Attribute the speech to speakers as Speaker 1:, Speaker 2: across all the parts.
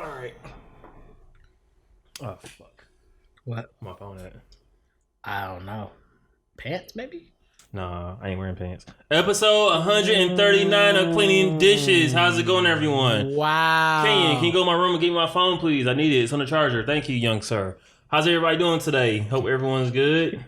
Speaker 1: All right. Oh fuck.
Speaker 2: What?
Speaker 1: My phone at?
Speaker 2: I don't know. Pants, maybe?
Speaker 1: Nah, I ain't wearing pants. Episode 139 of Cleaning Dishes. How's it going, everyone?
Speaker 2: Wow.
Speaker 1: Kenyon, can you go to my room and give me my phone, please? I need it. It's on the charger. Thank you, young sir. How's everybody doing today? Hope everyone's good.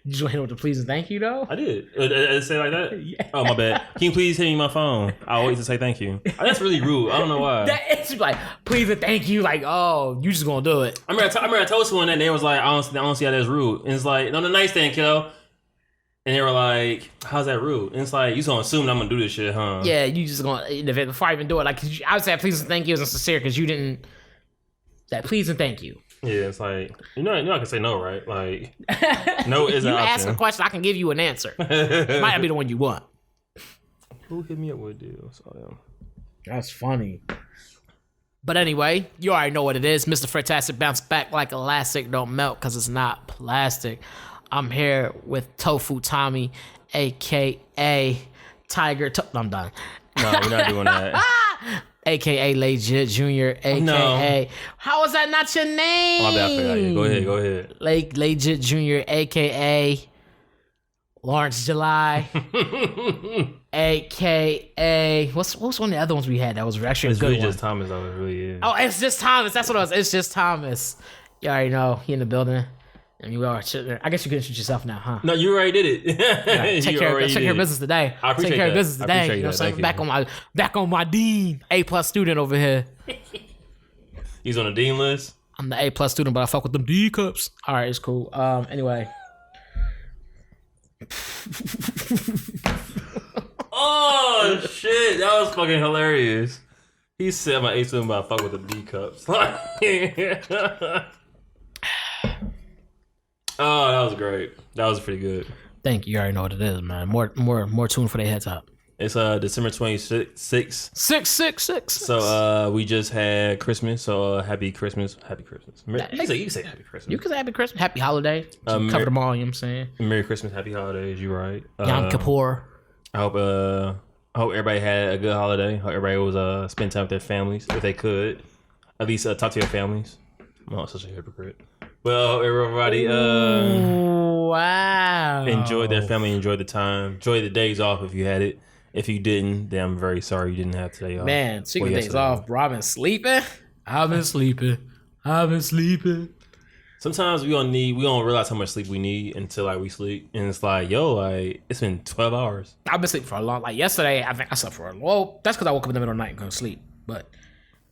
Speaker 2: Did you hit with the please and thank you, though?
Speaker 1: I did. I say it like that?
Speaker 2: Yeah.
Speaker 1: Oh, my bad. Can you please hand me my phone? I always say thank you. That's really rude. I don't know why.
Speaker 2: It's like, please and thank you. Like, oh, you just gonna do it.
Speaker 1: I remember I told someone that, and they was like, I don't see how that's rude. And it's like, no, the nice thing, kiddo. And they were like, how's that rude? And it's like, you just gonna assume that I'm gonna do this shit, huh?
Speaker 2: Yeah, you just gonna, before I even do it, like, I would say please and thank you isn't sincere because you didn't, that please and thank you.
Speaker 1: Yeah, it's like, you know I can say no, right? Like, no is an
Speaker 2: You
Speaker 1: option.
Speaker 2: ask a question, I can give you an answer. It might not be the one you want.
Speaker 1: Who hit me up with deals?
Speaker 2: That's funny. But anyway, you already know what it is. Mr. Fantastic bounce back like elastic, don't melt because it's not plastic. I'm here with Tofu Tommy, a.k.a. Tiger. I'm done.
Speaker 1: No, we're not doing that.
Speaker 2: A.k.a. Legit Junior, a.k.a.
Speaker 1: No.
Speaker 2: How is that not your name?
Speaker 1: My bad for that. Go ahead.
Speaker 2: Legit Junior, a.k.a. Lawrence July, a.k.a. What's one of the other ones we had that was actually
Speaker 1: It's
Speaker 2: a good
Speaker 1: really
Speaker 2: one?
Speaker 1: just Thomas, though. It really is.
Speaker 2: Oh, it's just Thomas. That's what it was. It's just Thomas. You already know. He in the building. And you are. I guess you can introduce yourself now, huh?
Speaker 1: No, you already did it.
Speaker 2: Right, take care of business today.
Speaker 1: I appreciate
Speaker 2: Take care
Speaker 1: that.
Speaker 2: of business
Speaker 1: I
Speaker 2: today.
Speaker 1: appreciate
Speaker 2: You know what I'm
Speaker 1: that.
Speaker 2: saying?
Speaker 1: Thank
Speaker 2: Back on my dean. A+ student over here.
Speaker 1: He's on the dean list.
Speaker 2: I'm the A+ student, but I fuck with them D cups. All right, it's cool. Anyway.
Speaker 1: Oh shit, that was fucking hilarious. He said my A student, but I fuck with the D cups. Oh, that was great. That was pretty good.
Speaker 2: Thank you. You already know what it is, man. More tune for their heads up.
Speaker 1: It's December 26th.
Speaker 2: 666.
Speaker 1: So we just had Christmas. So happy Christmas. Happy Christmas. You can say happy Christmas.
Speaker 2: You can say happy Christmas, happy holiday. Cover them all, you know what I'm saying?
Speaker 1: Merry Christmas, happy holidays, you right.
Speaker 2: Yom Kippur.
Speaker 1: I hope everybody had a good holiday. Hope everybody was spend time with their families if they could. At least talk to your families. I'm not such a hypocrite. Well, everybody
Speaker 2: Wow.
Speaker 1: enjoy their family, enjoy the time, enjoy the days off if you had it. If you didn't, then I'm very sorry you didn't have today off.
Speaker 2: Man, speaking of days off, bro, I've been sleeping.
Speaker 1: Sometimes we don't realize how much sleep we need until like we sleep, and it's like, yo, like it's been 12 hours.
Speaker 2: I've been sleeping for a long. Like yesterday, I think I slept for a well. That's because I woke up in the middle of the night and go to sleep. But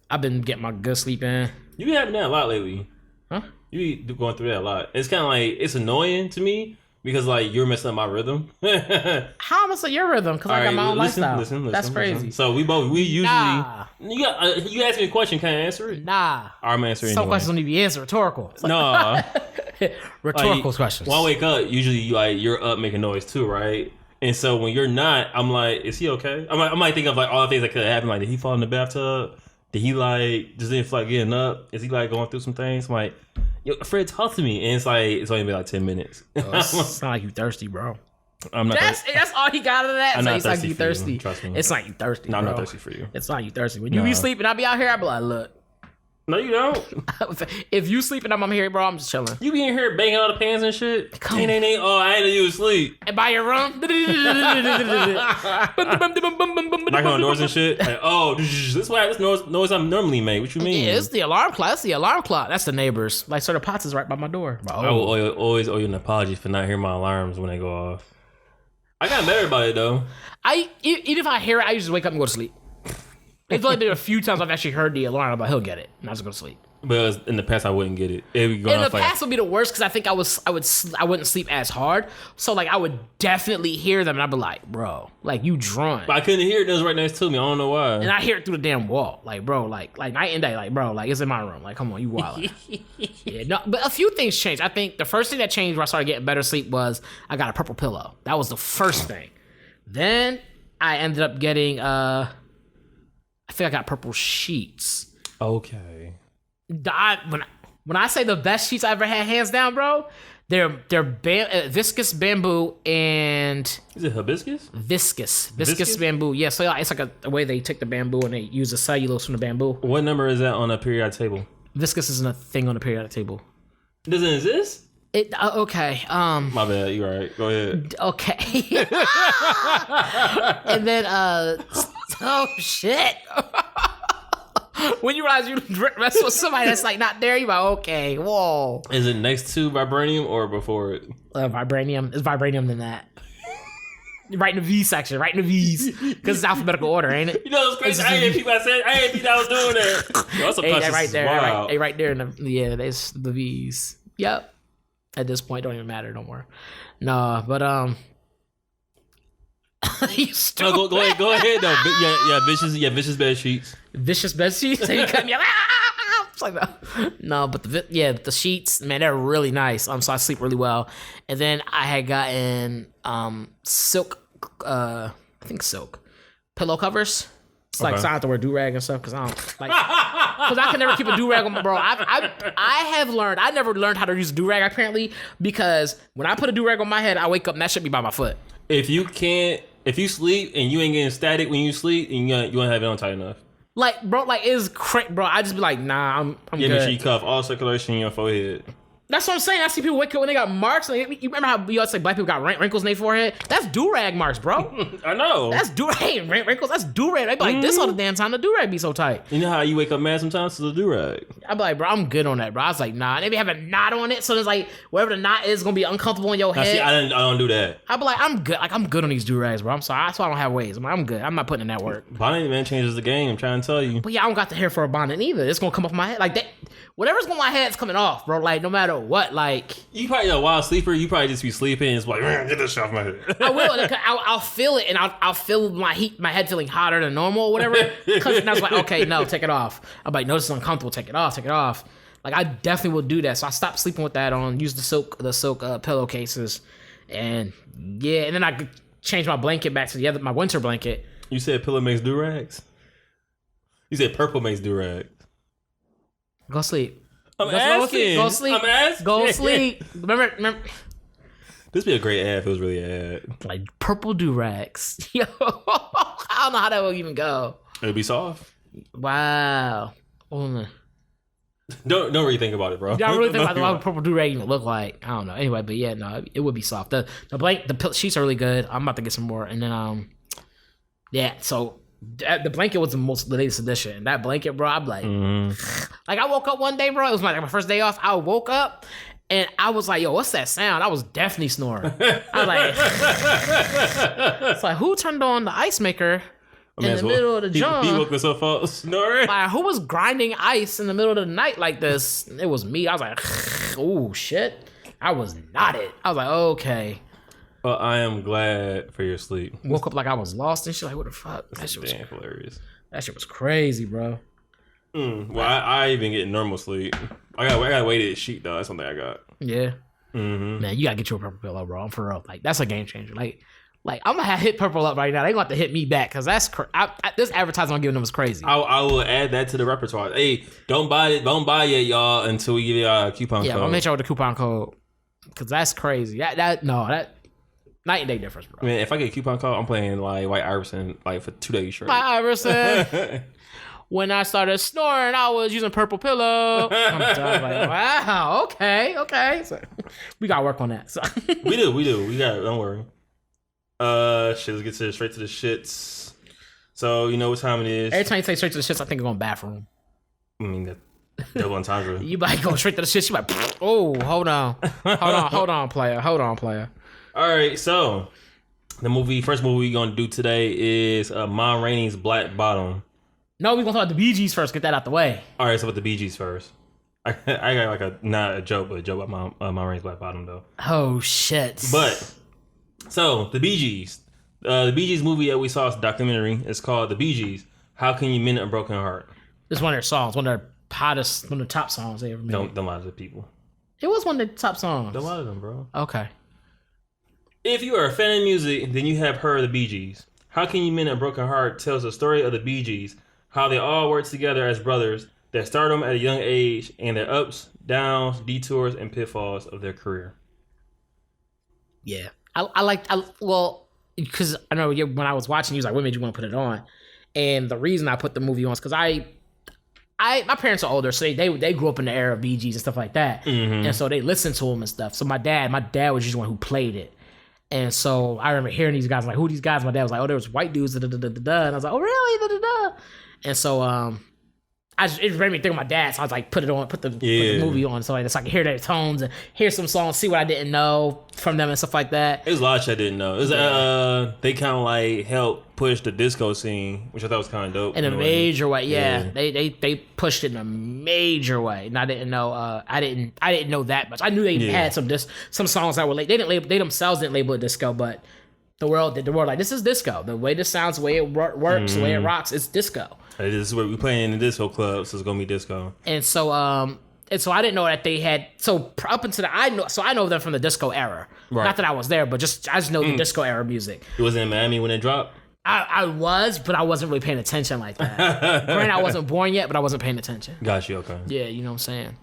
Speaker 2: I've been getting my good sleep in.
Speaker 1: You been having that a lot lately.
Speaker 2: Huh?
Speaker 1: You be going through that a lot. It's kind of like it's annoying to me because like you're messing up my rhythm.
Speaker 2: How am I say your rhythm? Because I got my own lifestyle. That's crazy.
Speaker 1: So we usually.
Speaker 2: Nah.
Speaker 1: You ask me a question, can I answer it?
Speaker 2: Nah.
Speaker 1: I'm answering.
Speaker 2: Some questions don't need to be answered. Rhetorical.
Speaker 1: No.
Speaker 2: Rhetorical questions.
Speaker 1: When I wake up, usually you're up making noise too, right? And so when you're not, I'm like, is he okay? I'm like thinking of like all the things that could happen. Like, did he fall in the bathtub? Did he like just didn't feel like getting up? Is he like going through some things? I'm like, yo, Fred, talk to me. And it's only been like 10 minutes.
Speaker 2: It's not like you thirsty, bro.
Speaker 1: I'm not.
Speaker 2: That's all he got out of that.
Speaker 1: I'm not
Speaker 2: it's like you thirsty.
Speaker 1: You, trust me.
Speaker 2: It's not you thirsty.
Speaker 1: No, I'm
Speaker 2: bro.
Speaker 1: not thirsty for you.
Speaker 2: It's not you thirsty. When you be sleeping, I be out here. I be like, look.
Speaker 1: No, you don't.
Speaker 2: If you sleeping, I'm here, bro. I'm just chilling.
Speaker 1: You be in here banging all the pans and shit.
Speaker 2: Come on.
Speaker 1: Oh, I ain't know you was asleep.
Speaker 2: And by your room,
Speaker 1: Knocking on doors and shit. Like, oh, this noise I'm normally made. What you mean?
Speaker 2: Yeah, it's the alarm clock. That's the alarm clock. That's the neighbors. Like, Sir the Potts is right by my door. Bro.
Speaker 1: I will always owe you an apology for not hearing my alarms when they go off. I got better about it though.
Speaker 2: Even if I hear it, I just wake up and go to sleep. It's only been a few times I've actually heard the alarm, but he'll get it, and I just go to sleep.
Speaker 1: But in the past, I wouldn't get it.
Speaker 2: In the past would be the worst because I think I wouldn't sleep as hard. So like I would definitely hear them, and I'd be like, bro, like you drunk.
Speaker 1: But I couldn't hear it. It was right next to me. I don't know why.
Speaker 2: And I hear it through the damn wall, like bro, like night and day, like bro, like it's in my room. Like come on, you wild. Yeah, no, but a few things changed. I think the first thing that changed when I started getting better sleep was I got a purple pillow. That was the first thing. Then I ended up getting I think I got purple sheets.
Speaker 1: Okay.
Speaker 2: When I say the best sheets I ever had, hands down, bro, viscous bamboo and
Speaker 1: Is it hibiscus?
Speaker 2: viscous bamboo. Yeah, so it's like a way they take the bamboo and they use the cellulose from the bamboo.
Speaker 1: What number is that on a periodic table?
Speaker 2: Viscous isn't a thing on the periodic table.
Speaker 1: Doesn't exist?
Speaker 2: It okay.
Speaker 1: My bad. You right. Go ahead.
Speaker 2: Okay. And then oh shit. When you realize you mess with somebody that's like not there, you're like, okay, whoa.
Speaker 1: Is it next to vibranium or before it?
Speaker 2: Vibranium. It's vibranium than that. Right in the V section, right in the V's. Because it's alphabetical order, ain't it?
Speaker 1: You know what's crazy? I didn't think I was doing that. Yo, that's
Speaker 2: hey, right there. Right there. There's the V's. Yep. At this point, don't even matter no more. No, but
Speaker 1: no, go ahead though. Vicious bed sheets.
Speaker 2: Vicious bed sheets. And you cut me up. It's like no, but the sheets, man, they're really nice. So I sleep really well. And then I had gotten silk, I think silk pillow covers. It's like so I have to wear do-rag and stuff because I don't like because I can never keep a do-rag on my bro. I never learned how to use a do-rag apparently because when I put a do-rag on my head, I wake up and that should be by my foot.
Speaker 1: If you sleep and you ain't getting static when you sleep, and you won't have it on tight enough.
Speaker 2: Like, bro, like it's crazy, bro. I just be like, nah, I'm good.
Speaker 1: Make sure you cuff all circulation in your forehead.
Speaker 2: That's what I'm saying. I see people wake up when they got marks. Like, you remember how you always say black people got wrinkles in their forehead? That's do-rag marks, bro.
Speaker 1: I know.
Speaker 2: That's do-rag wrinkles. That's do-rag. They be like, this all the damn time. The do-rag be so tight.
Speaker 1: You know how you wake up mad sometimes to the do-rag?
Speaker 2: I be like, bro, I'm good on that, bro. I was like, nah. They be having a knot on it, so it's like whatever the knot is gonna be uncomfortable in your head.
Speaker 1: See, I don't do that.
Speaker 2: I be like, I'm good. Like I'm good on these do-rags, bro. I'm sorry. That's why I don't have waves. I'm good. I'm not putting in that work.
Speaker 1: Bonnet man changes the game. I'm trying to tell you.
Speaker 2: But yeah, I don't got the hair for a bonnet either. It's gonna come off my head like that. Whatever's going on my head's coming off, bro. Like no matter what, like.
Speaker 1: You probably a wild sleeper. You probably just be sleeping. And it's like, get this shit off my head.
Speaker 2: I will. I'll feel it, and I'll feel my head feeling hotter than normal or whatever. Because I was like, okay, no, take it off. I'm like, no, this is uncomfortable. Take it off. Like I definitely will do that. So I stopped sleeping with that on. Use the silk pillowcases, and yeah, and then I changed my blanket back to my winter blanket.
Speaker 1: You said pillow makes do-rags? You said purple makes do-rags.
Speaker 2: Go sleep.
Speaker 1: I'm asking.
Speaker 2: Go sleep.
Speaker 1: I'm asking.
Speaker 2: Go sleep. Remember.
Speaker 1: This would be a great ad if it was really an ad.
Speaker 2: Like purple do-rags. Yo, I don't know how that will even go.
Speaker 1: It'd be soft.
Speaker 2: Wow.
Speaker 1: Don't really think about it, bro.
Speaker 2: Don't really think about what purple do-rag even look like. I don't know. Anyway, but yeah, no, it would be soft. The sheets are really good. I'm about to get some more, and then yeah. So the blanket was the latest edition. That blanket, bro, I'm like, like I woke up one day, bro. It was my first day off. I woke up and I was like, yo, what's that sound? I was definitely snoring. I was like, it's like who turned on the ice maker in the middle of the jump?
Speaker 1: He woke us up snoring.
Speaker 2: Like who was grinding ice in the middle of the night like this? It was me. I was like, oh shit. I was nodded. I was like, okay.
Speaker 1: Well, I am glad for your sleep.
Speaker 2: Woke up like I was lost and shit. Like, what the fuck? That shit was
Speaker 1: hilarious.
Speaker 2: That shit was crazy, bro.
Speaker 1: Well, I even get normal sleep. I got weighted sheet though. That's something I got.
Speaker 2: Yeah. Man, you gotta get your purple pillow, bro. I'm for real. Like that's a game changer. Like I'm gonna hit purple up right now. They gonna have to hit me back because that's this advertisement I'm giving them is crazy.
Speaker 1: I will add that to the repertoire. Hey, don't buy it yet, y'all, until we give y'all a coupon code.
Speaker 2: Yeah, I'll make sure with the coupon code because that's crazy. That night and day difference, bro.
Speaker 1: Man, if I get a coupon code, I'm playing like White Iverson like for 2 days straight.
Speaker 2: White Iverson. When I started snoring, I was using purple pillow. I'm done. Like, wow, okay. So, we gotta work on that. So.
Speaker 1: We do. We got it. Don't worry. Let's get straight to the shits. So you know what time it is.
Speaker 2: Every time you say straight to the shits, I think I'm going bathroom.
Speaker 1: I mean that double entendre.
Speaker 2: You might go straight to the shits. You like, oh, hold on, player.
Speaker 1: All right, so the first movie we're gonna do today is Ma Rainey's Black Bottom.
Speaker 2: No, we're gonna talk about the Bee Gees first. Get that out the way.
Speaker 1: All right, so with the Bee Gees first. I got like not a joke, but a joke about Ma Rainey's Black Bottom though.
Speaker 2: Oh shit!
Speaker 1: But so the Bee Gees, the Bee Gees movie that we saw is a documentary. It's called The Bee Gees. How Can You Mend a Broken Heart?
Speaker 2: It's one of their songs, one of their hottest, one of the top songs they ever made.
Speaker 1: Don't lie to the people.
Speaker 2: It was one of the top songs.
Speaker 1: Don't lie to them, bro.
Speaker 2: Okay.
Speaker 1: If you are a fan of music, then you have heard of the Bee Gees. How Can You Mend a Broken Heart tells the story of the Bee Gees, how they all worked together as brothers, their stardom at a young age, and their ups, downs, detours, and pitfalls of their career.
Speaker 2: Yeah. Well, because I know when I was watching, he was like, what made you want to put it on? And the reason I put the movie on is because my parents are older, so they grew up in the era of Bee Gees and stuff like that.
Speaker 1: Mm-hmm.
Speaker 2: And so they listened to them and stuff. So my dad was just the one who played it. And so I remember hearing these guys, like, who are these guys? My dad was like, oh, there was white dudes, da, da, da, da, da. And I was like, oh, really? Da, da, da. And so it made me think of my dad, so I was like, put the movie on, so I could hear their tones and hear some songs, see what I didn't know from them and stuff like that.
Speaker 1: It was a lot of shit I didn't know. It was, they kind of like helped push the disco scene, which I thought was kind of dope.
Speaker 2: In a major way, yeah. They pushed it in a major way, and I didn't know. I didn't know that much. I knew they had some songs that were they themselves didn't label it disco, but the world like, this is disco. The way this sounds, the way it works, the way it rocks, it's disco.
Speaker 1: This is what we playing in the disco club, so it's gonna be disco.
Speaker 2: And so I didn't know that they had up until I know them from the disco era. Right. Not that I was there, but I just know the disco era music.
Speaker 1: It was in Miami when it dropped.
Speaker 2: I was, but I wasn't really paying attention like that. Granted, I wasn't born yet, but I wasn't paying attention.
Speaker 1: Got you, okay.
Speaker 2: Yeah, you know what I'm saying.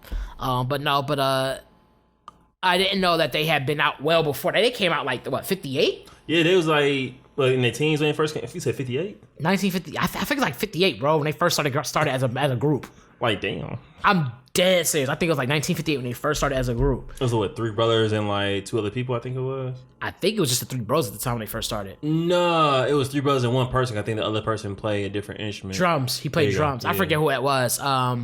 Speaker 2: I didn't know that they had been out well before. They came out like 58?
Speaker 1: Yeah, they was like in their teens when they first came. You said 58?
Speaker 2: 1950. I think it's like 58, bro. When they first started as a group.
Speaker 1: Like, damn.
Speaker 2: I'm dead serious. I think it was like 1958 when they first started as a group.
Speaker 1: It was what, 3 brothers and like 2 other people, I think it was?
Speaker 2: I think it was just the 3 bros at the time when they first started.
Speaker 1: No, it was 3 brothers and 1 person. I think the other person played a different instrument.
Speaker 2: Drums. He played drums. Yeah. I forget who it was. I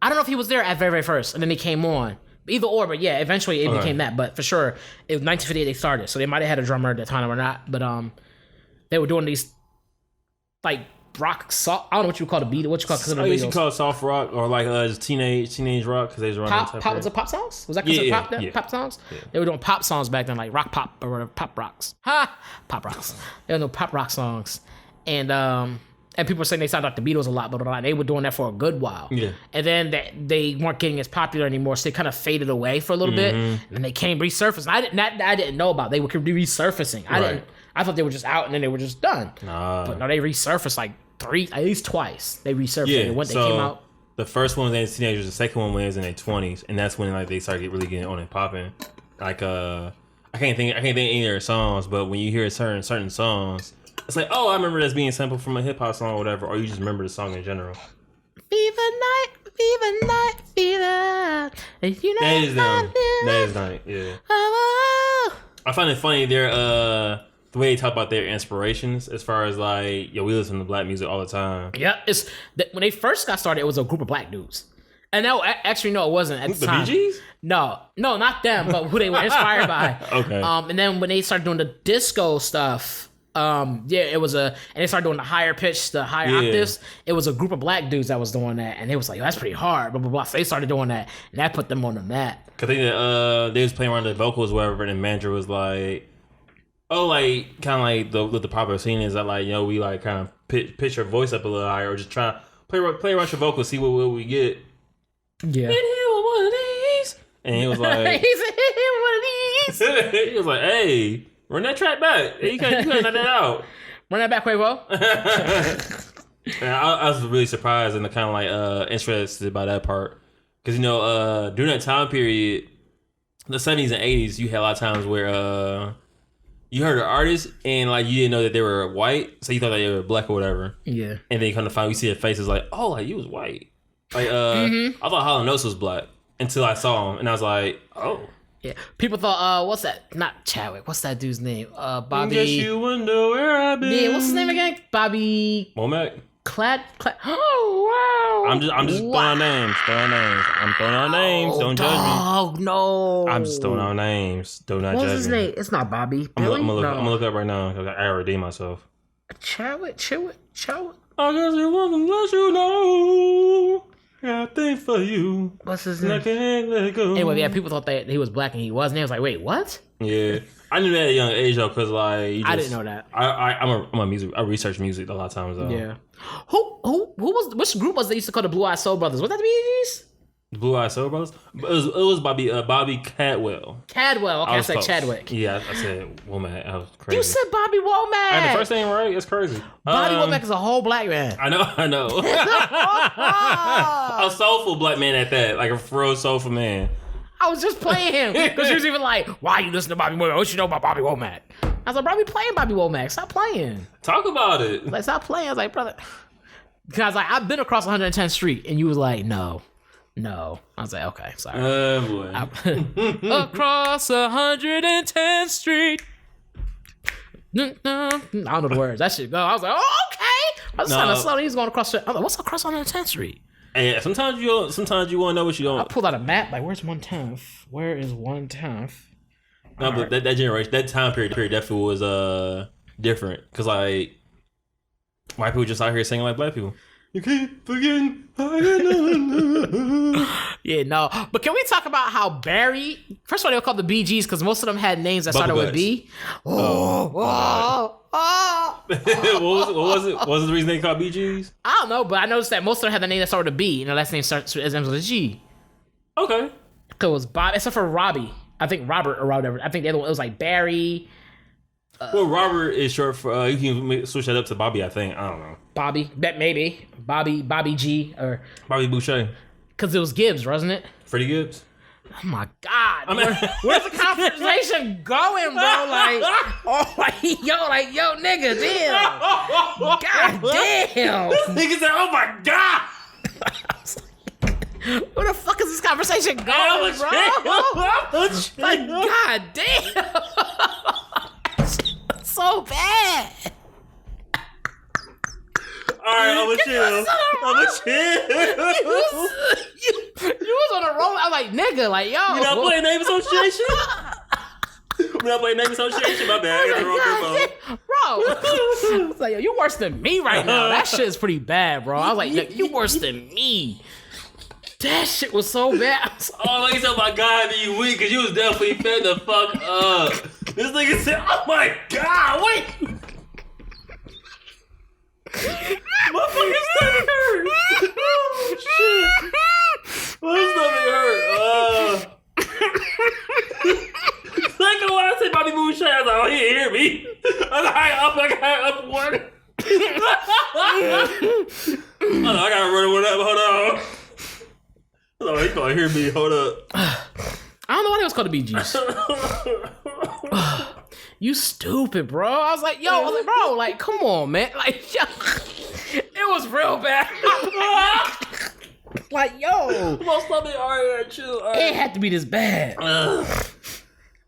Speaker 2: don't know if he was there at very, very first and then he came on. Either or, but yeah, eventually it became that. But for sure, it was 1958 they started. So they might have had a drummer at the time or not. But they were doing these like rock soft. I don't know what you call the beat. What you call it?
Speaker 1: I used to call it soft rock or like just teenage rock because they was running
Speaker 2: pop. Was it pop songs? Was that considered pop songs? Yeah. They were doing pop songs back then, like rock pop or whatever, pop rocks. Pop rocks. There were no pop rock songs, and people were saying they sounded like the Beatles a lot, but they were doing that for a good while. Yeah. And then they weren't getting as popular anymore, so they kind of faded away for a little bit, and then they came resurfacing. I didn't know about. They were resurfacing. I thought they were just out and then they were just done. But no, they resurfaced like at least twice. They resurfaced. Yeah, and when they came out.
Speaker 1: The first one was in their teenagers. The second one was in their 20s, and that's when like they started really getting on and popping. Like I can't think any of their songs, but when you hear certain songs, it's like, oh, I remember that's being sampled from a hip hop song or whatever, or you just remember the song in general.
Speaker 2: Fever night, fever. You know
Speaker 1: that is night, yeah. Oh. I find it funny the way they talk about their inspirations as far as like, we listen to black music all the time.
Speaker 2: Yeah, when they first got started, it was a group of black dudes. And no, actually, no, it wasn't at the time.
Speaker 1: The Bee Gees?
Speaker 2: No, not them, but who they were inspired by.
Speaker 1: Okay.
Speaker 2: And then when they started doing the disco stuff, it was and they started doing the higher pitch, the higher octaves. It was a group of black dudes that was doing that, and they was like, that's pretty hard, blah blah blah. So they started doing that, and that put them on the map.
Speaker 1: Cause I think that they was playing around the vocals, or whatever, and the manager was like, oh, like kind of like the popular scene is that like, we like kind of pitch your voice up a little higher, or just try play around your vocals, see what we get.
Speaker 2: Yeah.
Speaker 1: Hit him with one of these, and he was like,
Speaker 2: hit him one of these.
Speaker 1: He was like, hey. Run that track back. You can't let that out.
Speaker 2: Run that back, Quavo.
Speaker 1: I was really surprised and kind of like interested by that part. Because, during that time period, the 70s and 80s, you had a lot of times where you heard an artist and like you didn't know that they were white, so you thought that they were black or whatever.
Speaker 2: Yeah.
Speaker 1: And then you kind of find, you see their faces like, oh, like you was white. Like, I thought Hall & Oates was black until I saw him. And I was like, oh.
Speaker 2: Yeah, people thought, what's that? Not Chadwick. What's that dude's name? Bobby.
Speaker 1: Guess you wonder where I've been.
Speaker 2: Yeah, what's his name again? Bobby.
Speaker 1: Womack.
Speaker 2: Clad. Oh wow.
Speaker 1: I'm just throwing out names. I'm throwing out names. Don't judge me.
Speaker 2: Oh no.
Speaker 1: I'm just throwing out names. Do not judge me.
Speaker 2: What's his name? It's not Bobby. Billy?
Speaker 1: I'm gonna look up right now because I redeem myself.
Speaker 2: Chadwick.
Speaker 1: I guess it wasn't let you know. I think for you.
Speaker 2: What's his name?
Speaker 1: I can't let it go.
Speaker 2: Anyway, yeah, people thought that he was black and he wasn't. They was like, wait, what?
Speaker 1: Yeah, I knew that at a young age though, because like
Speaker 2: I didn't know that.
Speaker 1: I'm a music. I research music a lot of times though.
Speaker 2: Yeah. Who was which group was they used to call the Blue Eyed Soul Brothers? Was that the Bee Gees?
Speaker 1: The Blue Eyed Soul Brothers. It was Bobby Cadwell.
Speaker 2: Cadwell. Okay, I said close. Chadwick.
Speaker 1: Yeah, I said Womack. I was crazy.
Speaker 2: You said Bobby Womack.
Speaker 1: I had the first name right. It's crazy.
Speaker 2: Bobby Womack is a whole black man.
Speaker 1: I know. A soulful black man at that, like a real soulful man.
Speaker 2: I was just playing him because she was even like, "Why you listen to Bobby Womack? What you know about Bobby Womack?" I was like, "Bro, we playing Bobby Womack. Stop playing.
Speaker 1: Talk about it.
Speaker 2: Like, stop playing." I was like, "Brother," because I was like, "I've been across 110th Street," and you was like, "No." I was like, "Okay, sorry."
Speaker 1: Boy.
Speaker 2: Across 110th Street. I don't know the words. That shit go. I was like, "Oh, okay." I was trying to slow. He's going across. I was like, "What's across 110th Street?"
Speaker 1: Hey, sometimes you want to know what you
Speaker 2: I
Speaker 1: don't.
Speaker 2: pulled out a map. Like, where's 110th? Where is 110th?
Speaker 1: No, but that generation, that time period definitely was different. Cause like white people just out here singing like black people. You keep forgetting.
Speaker 2: Yeah, no. But can we talk about how Barry? First of all, they were called the Bee Gees because most of them had names that started with B.
Speaker 1: What was it? What was the reason they called BGs?
Speaker 2: I don't know, but I noticed that most of them had the name that started with a B, and the last name starts with a G.
Speaker 1: Okay.
Speaker 2: So it was Bob, except for Robbie. I think Robert or whatever. I think the other one, it was like Barry.
Speaker 1: Well, Robert is short for. You can switch that up to Bobby. I think. I don't know.
Speaker 2: Bobby, maybe Bobby G or
Speaker 1: Bobby Boucher.
Speaker 2: Because it was Gibbs, wasn't it?
Speaker 1: Freddie Gibbs.
Speaker 2: Oh my God! Where's the conversation going, bro? Like, yo, nigga, damn. God damn.
Speaker 1: This nigga said, "Oh my God."
Speaker 2: Where the fuck is this conversation going, bro? Like, God damn. So bad.
Speaker 1: Alright, I'm gonna chill.
Speaker 2: You was on a roll. I was like, nigga, like, yo.
Speaker 1: You not playing name association? We not playing name association? My bad. I got the wrong info.
Speaker 2: Bro. I was like, yo, you worse than me right now. That shit is pretty bad, bro. I was like, you worse than me. That shit was so bad.
Speaker 1: Oh, like you said, my God, be weak, because you was definitely fed the fuck up. This nigga said, "Oh my God, wait." My fucking stomach hurt. Oh, shit. My stomach hurt. Like when I said Bobby Moonshine, I was like, "Oh, he didn't hear me." I got up one. I gotta run one up. Hold on. Oh, he gonna hear me. Hold up.
Speaker 2: I don't know why they was called the Bee Gees. You stupid, bro. I was like, bro, like, come on, man. Like, yo, it was real bad. Like, yo.
Speaker 1: My stomach already chill.
Speaker 2: It had to be this bad.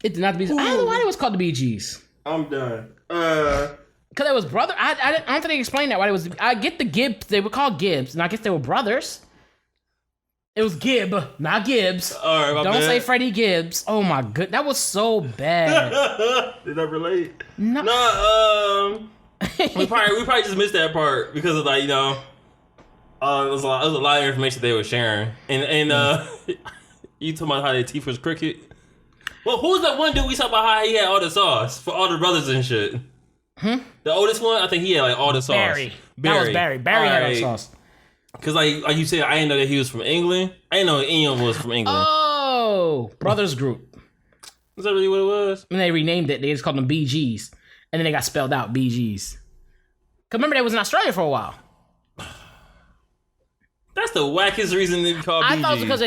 Speaker 2: It did not have to be. I don't know why it was called the Bee Gees.
Speaker 1: I'm done.
Speaker 2: Because it was brother. I don't think they explained that why it was. I get the Gibbs. They were called Gibbs, and I guess they were brothers. It was Gibb, not Gibbs.
Speaker 1: All right,
Speaker 2: don't say Freddie Gibbs. Oh my god, that was so bad.
Speaker 1: Did that relate?
Speaker 2: No.
Speaker 1: We probably just missed that part because of like it was a lot of information they were sharing, and you talking about how their teeth was crooked. Well, who was that one dude we talked about how he had all the sauce for all the brothers and shit? The oldest one, I think he had like all the sauce.
Speaker 2: Barry. That was Barry. Barry had all the sauce.
Speaker 1: Cause like you said, I didn't know that he was from England. I didn't know any of them was from England.
Speaker 2: Oh, Brothers Group.
Speaker 1: Is that really what it was?
Speaker 2: And they renamed it. They just called them BGs, and then they got spelled out BGs. Cause remember they was in Australia for a while.
Speaker 1: That's the wackest reason they called BGs.
Speaker 2: I thought it was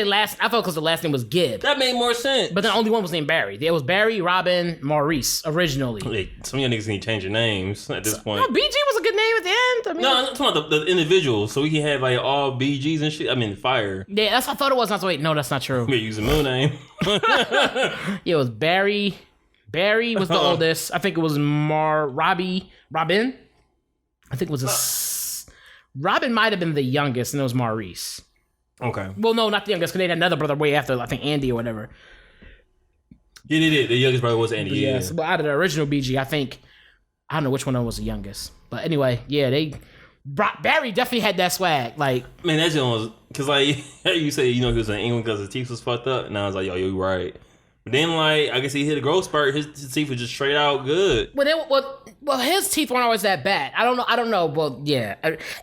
Speaker 2: because the last name was Gibb.
Speaker 1: That made more sense.
Speaker 2: But the only one was named Barry. It was Barry, Robin, Maurice originally.
Speaker 1: Hey, some of y'all niggas need to change your names at this point.
Speaker 2: No, BG was a good name at the end. I mean,
Speaker 1: no, I'm talking about the individuals, so we can have like all BGs and shit. I mean, fire.
Speaker 2: Yeah, that's what I thought it was. Not so wait, no, that's not true.
Speaker 1: We're using middle name.
Speaker 2: Yeah, it was Barry. Barry was the oldest. I think it was Robin. I think it was Robin might have been the youngest, and it was Maurice.
Speaker 1: Okay.
Speaker 2: Well, no, not the youngest, because they had another brother way after, I think Andy or whatever.
Speaker 1: Yeah, they did. The youngest brother was Andy.
Speaker 2: Yeah. But out of the original BG, I don't know which one of them was the youngest. But anyway, yeah, Barry definitely had that swag. Like,
Speaker 1: man, that shit was, because like, you say, he was in England because his teeth was fucked up, and I was like, yo, you're right. But then, like, I guess he hit a growth spurt. His teeth was just straight out good.
Speaker 2: Well, his teeth weren't always that bad. I don't know. Well, yeah,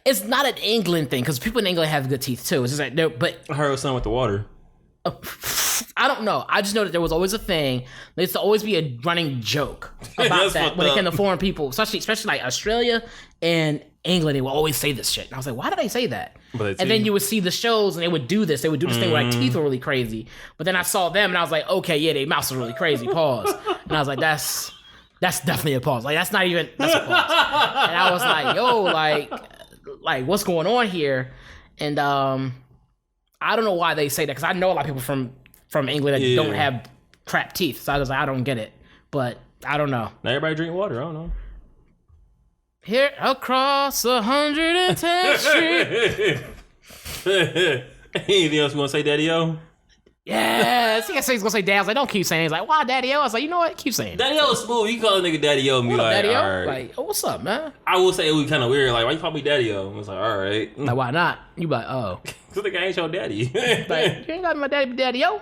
Speaker 2: it's not an England thing because people in England have good teeth too. It's just like no, but
Speaker 1: I heard it was something with the water.
Speaker 2: I don't know. I just know that there was always a thing. There used to always be a running joke about that when it came to foreign people, especially like Australia and England. They would always say this shit. And I was like, why did they say that? And then you would see the shows and they would do this. They would do this thing where like teeth were really crazy. But then I saw them and I was like, okay, yeah, their mouths are really crazy. Pause. And I was like, that's definitely a pause. Like that's a pause. And I was like, yo, like what's going on here? And I don't know why they say that because I know a lot of people from England that don't have crap teeth. So I was like, I don't get it. But I don't know.
Speaker 1: Now everybody drink water. I don't know.
Speaker 2: Here across 110th Street.
Speaker 1: Anything else you want to say, Daddy-O?
Speaker 2: Yeah, I think he's gonna say Dad. I was like, don't keep saying it. He's like, why Daddy-O? I was like, you know what? Keep saying it.
Speaker 1: Daddy-O is smooth. You call a nigga Daddy-O and be like,
Speaker 2: Daddy-O?
Speaker 1: all right.
Speaker 2: Like, oh, what's up, man?
Speaker 1: I will say it was kind of weird. Like, why you call me Daddy-O? I was like, all right.
Speaker 2: Like, why not? You be like, oh.
Speaker 1: Because the guy ain't your daddy.
Speaker 2: Like, you ain't got my Daddy-O?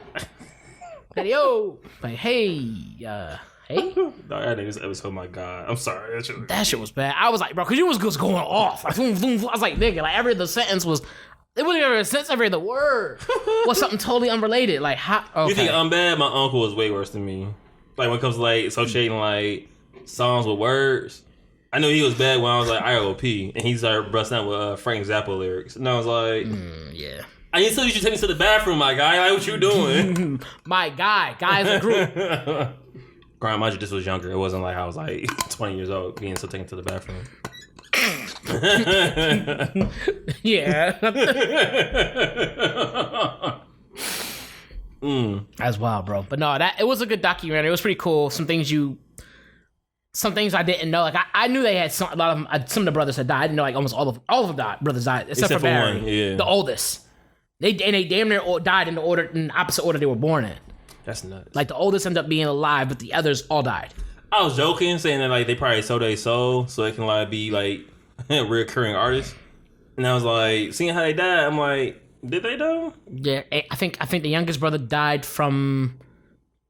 Speaker 2: Daddy-O. Like, hey, hey?
Speaker 1: No, that nigga's episode, oh my God. I'm sorry.
Speaker 2: That shit was bad. I was like, bro, because you was just going off. Like, boom, boom, boom. I was like, nigga, like, every other sentence was, it wasn't even a sentence, every other word was something totally unrelated. Like, how, okay.
Speaker 1: You think I'm bad? My uncle was way worse than me. Like, when it comes to, like, associating, like, songs with words. I knew he was bad when I was, like, IOP. And he started busting out with Frank Zappa lyrics. And I was like,
Speaker 2: yeah.
Speaker 1: I didn't tell you should take me to the bathroom, my guy. Like, what you doing?
Speaker 2: My guy. Guys a group.
Speaker 1: Grind, mind you, this was younger. It wasn't like I was, like, 20 years old being still taken to the bathroom.
Speaker 2: Yeah. That's wild, bro. But no, it was a good documentary. It was pretty cool. Some things I didn't know. Like I knew they had some of the brothers had died. I didn't know like almost all of them died. Brothers died except for Barry,
Speaker 1: one, yeah.
Speaker 2: the oldest. They damn near died in the opposite order they were born in.
Speaker 1: That's nuts.
Speaker 2: Like the oldest ended up being alive, but the others all died.
Speaker 1: I was joking, saying that like they probably sold their soul so they can like be like recurring artists. And I was like, seeing how they died, I'm like, did they though?
Speaker 2: Yeah, I think the youngest brother died from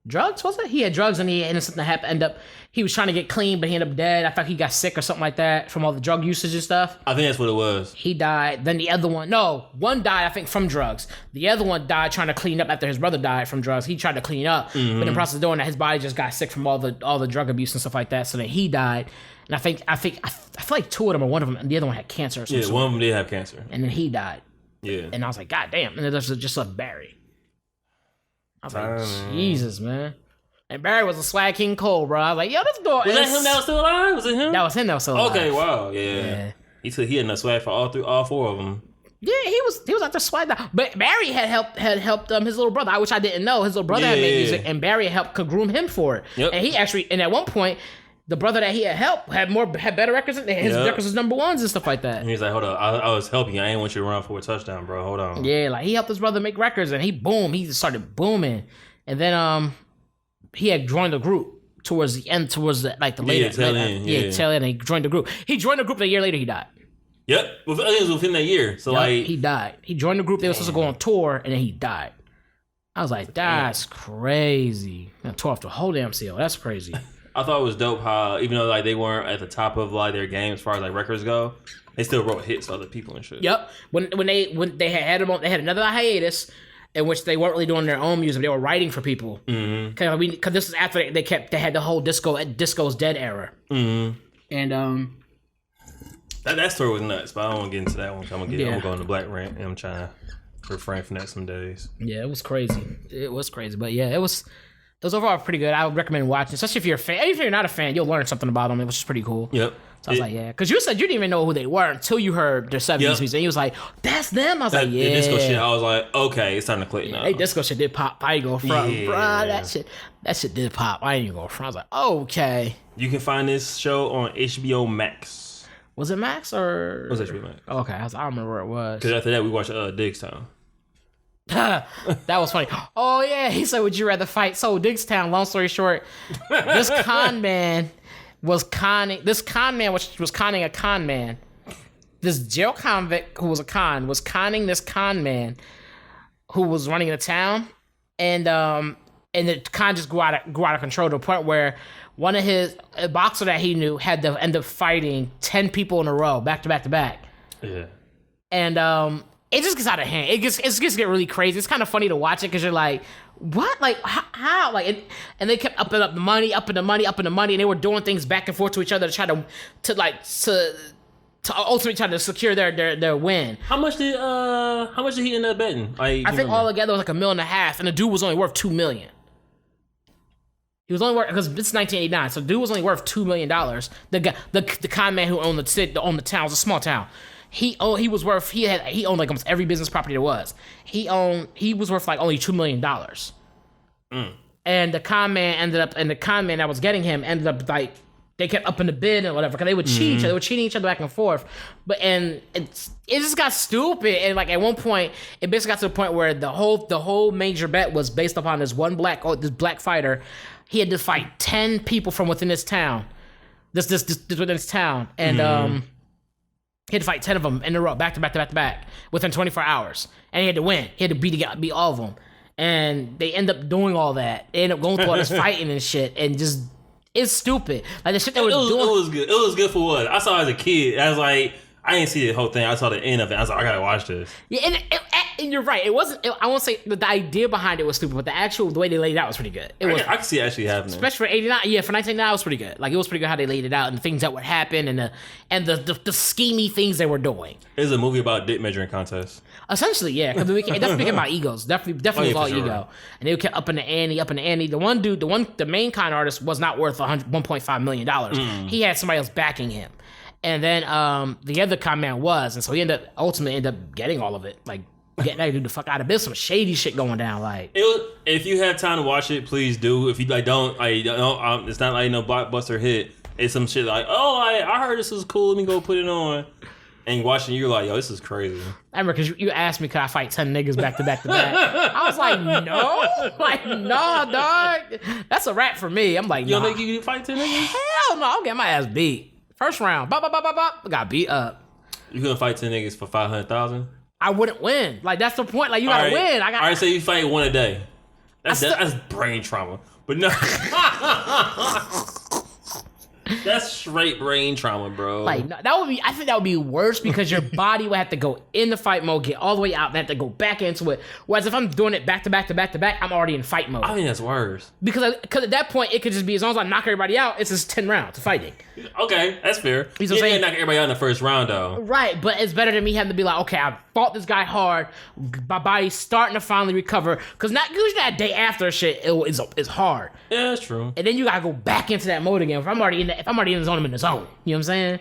Speaker 2: drugs. Was it? He had drugs and he ended something that happened. He was trying to get clean, but he ended up dead. I thought he got sick or something like that from all the drug usage and stuff.
Speaker 1: I think that's what it was.
Speaker 2: He died. Then the other one, one died I think from drugs. The other one died trying to clean up after his brother died from drugs. He tried to clean up, but in the process of doing that, his body just got sick from all the drug abuse and stuff like that. So then he died. And I feel like two of them or one of them, and the other one had cancer or something.
Speaker 1: Yeah, one of them did have cancer.
Speaker 2: And then he died.
Speaker 1: Yeah.
Speaker 2: And I was like, God damn. And then there's just left Barry. I was like, Jesus, man. And Barry was a swag King Cole, bro. I was like, yo, this door
Speaker 1: was that him that was still alive? Was it him?
Speaker 2: That was him that was still alive.
Speaker 1: Okay, wow. Yeah. He had enough swag for all four of them.
Speaker 2: Yeah, he was out there swag out. But Barry had helped his little brother, which I didn't know. His little brother had made music, and Barry helped groom him for it.
Speaker 1: Yep.
Speaker 2: And he actually, and at one point, the brother that he had helped had better records. His records was number ones and stuff like that.
Speaker 1: And he's like, hold up, I was helping you. I ain't want you to run for a touchdown, bro. Hold on.
Speaker 2: Yeah, like he helped his brother make records, and he started booming. And then he had joined the group towards the end, tail end. And he joined the group. He joined the group, a year later he died.
Speaker 1: Yep, it was within that year. So
Speaker 2: he died. He joined the group. They were supposed to go on tour, and then he died. I was like, that's crazy. And tore off the whole damn seal. That's crazy.
Speaker 1: I thought it was dope how even though like they weren't at the top of like their game as far as like records go, they still wrote hits for other people and shit.
Speaker 2: Yep. When they had them on, they had another hiatus in which they weren't really doing their own music. They were writing for people. Because this is after they had the whole disco's dead era. And
Speaker 1: that story was nuts, but I don't want to get into that one. I'm gonna go on the Black Rant, and I'm trying to refrain from that some days. Yeah,
Speaker 2: it was crazy. But yeah, it was overall pretty good. I would recommend watching, especially if you're a fan. Even if you're not a fan, you'll learn something about them. It was just pretty cool.
Speaker 1: Yep.
Speaker 2: So I was like, yeah, because you said you didn't even know who they were until you heard their 70s music. And you was like, that's them. I was like, yeah.
Speaker 1: The disco shit, I was like, okay, it's time to click now.
Speaker 2: Hey, disco shit did pop. I ain't go front, bruh. That shit did pop. I ain't even go front. I was like, okay.
Speaker 1: You can find this show on HBO Max.
Speaker 2: Was it Max or?
Speaker 1: It was HBO Max.
Speaker 2: Okay, I don't remember where it was.
Speaker 1: Because after that, we watched Diggstown.
Speaker 2: That was funny. Oh yeah, he said, "Would you rather fight?" So Diggstown. Long story short, this con man was conning a con man. This jail convict who was was conning this con man who was running the town, and the con just grew out of control to the point where one of a boxer that he knew had to end up fighting 10 people in a row, back to back to back.
Speaker 1: Yeah.
Speaker 2: And it just gets out of hand. It just get really crazy. It's kind of funny to watch it because you're like, what? Like how? Like, and they kept upping the money, and they were doing things back and forth to each other to try to ultimately try to secure their win.
Speaker 1: How much did he end up betting?
Speaker 2: I think all together was like $1.5 million, and the dude was only worth $2 million. He was only worth, because it's 1989, so the dude was only worth $2 million. The con man who owned the city, owned the town, it was a small town. He owned like almost every business property there was. He was worth like only $2 million. And the con man that was getting him ended up like, they kept upping the bid and whatever, because they would cheat each other. They were cheating each other back and forth. And it just got stupid. And like at one point, it basically got to the point where the whole major bet was based upon this black fighter. He had to fight 10 people from within this town. This within this town. And he had to fight 10 of them in a row, back to back, within 24 hours. And he had to win. He had to beat all of them. And they end up doing all that. They end up going through all this fighting and shit. And just, it's stupid. Like the shit they were doing. It
Speaker 1: was good. It was good for what? I saw it as a kid. I was like, I didn't see the whole thing. I saw the end of it. I was like, I gotta watch this.
Speaker 2: Yeah, and you're right. It wasn't. I won't say the idea behind it was stupid, but the way they laid it out was pretty good. I
Speaker 1: can see it actually happening.
Speaker 2: Especially for '89. Yeah, for 1989, it was pretty good. Like it was pretty good how they laid it out and the things that would happen and the schemy things they were doing.
Speaker 1: It's a movie about dick measuring contests.
Speaker 2: Essentially, yeah, because it definitely became about egos. Definitely was all ego, and they kept upping the ante. The main con artist was not worth $1.5 million. He had somebody else backing him. And then the other con man was, and so he ultimately ended up getting all of it. Like, getting that dude the fuck out of business. Some shady shit going down. Like,
Speaker 1: if you have time to watch it, please do. If you don't, it's not like no blockbuster hit. It's some shit like, I heard this was cool. Let me go put it on. And watching, you're like, yo, this is crazy.
Speaker 2: I remember because you asked me, could I fight 10 niggas back to back to back? I was like, no. Like, nah, dog. That's a wrap for me. I'm like,
Speaker 1: you don't think you can fight 10 niggas?
Speaker 2: Hell no. I'm getting my ass beat. First round. Got beat up.
Speaker 1: You couldn't fight 10 niggas for 500,000?
Speaker 2: I wouldn't win. Like, that's the point. Like, you gotta win.
Speaker 1: All right, so you fight one a day. That's brain trauma. But no. That's straight brain trauma, bro.
Speaker 2: Like, I think that would be worse because your body would have to go in the fight mode, get all the way out, and have to go back into it. Whereas if I'm doing it back to back, I'm already in fight mode.
Speaker 1: I think that's worse.
Speaker 2: Because at that point, it could just be, as long as I knock everybody out, it's just 10 rounds of fighting.
Speaker 1: Okay, that's fair.
Speaker 2: You know what I'm saying?
Speaker 1: Knock everybody out in the first round, though.
Speaker 2: Right, but it's better than me having to be like, okay, I fought this guy hard, my body's starting to finally recover. Because usually that day after shit is hard.
Speaker 1: Yeah, that's true.
Speaker 2: And then you gotta go back into that mode again. If I'm already in the zone, I'm in the zone. You know what I'm saying?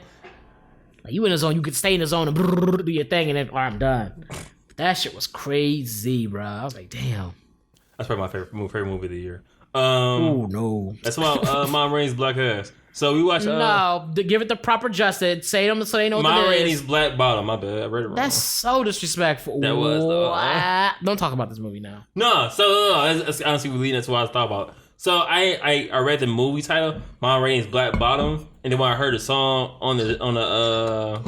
Speaker 2: Like, you in the zone, you could stay in the zone and do your thing, and then I'm done. That shit was crazy, bro. I was like, damn.
Speaker 1: That's probably my favorite movie of the year.
Speaker 2: Oh no.
Speaker 1: That's about Mom Rainey's Black Ass. So we watched.
Speaker 2: No, give it the proper justice. Say them so they know what
Speaker 1: Mom
Speaker 2: it is.
Speaker 1: Rainey's Black Bottom. My bad, I read it wrong.
Speaker 2: That's so disrespectful.
Speaker 1: That was
Speaker 2: Don't talk about this movie now.
Speaker 1: No, that's honestly leading to what I was talking about. So I read the movie title, Mom Rainey's Black Bottom, and then when I heard the song on the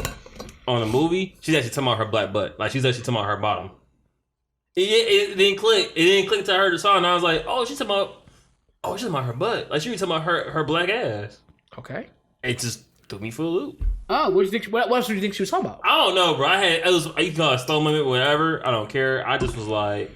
Speaker 1: movie, she's actually talking about her black butt. Like, she's actually talking about her bottom. It didn't click. It didn't click until I heard the song, and I was like, she's talking about her butt. Like, she was talking about her black ass.
Speaker 2: Okay.
Speaker 1: It just threw me for a loop.
Speaker 2: Oh, what else do you think she was talking about?
Speaker 1: I don't know, bro. You can call it stone limit, whatever. I don't care. I just was like,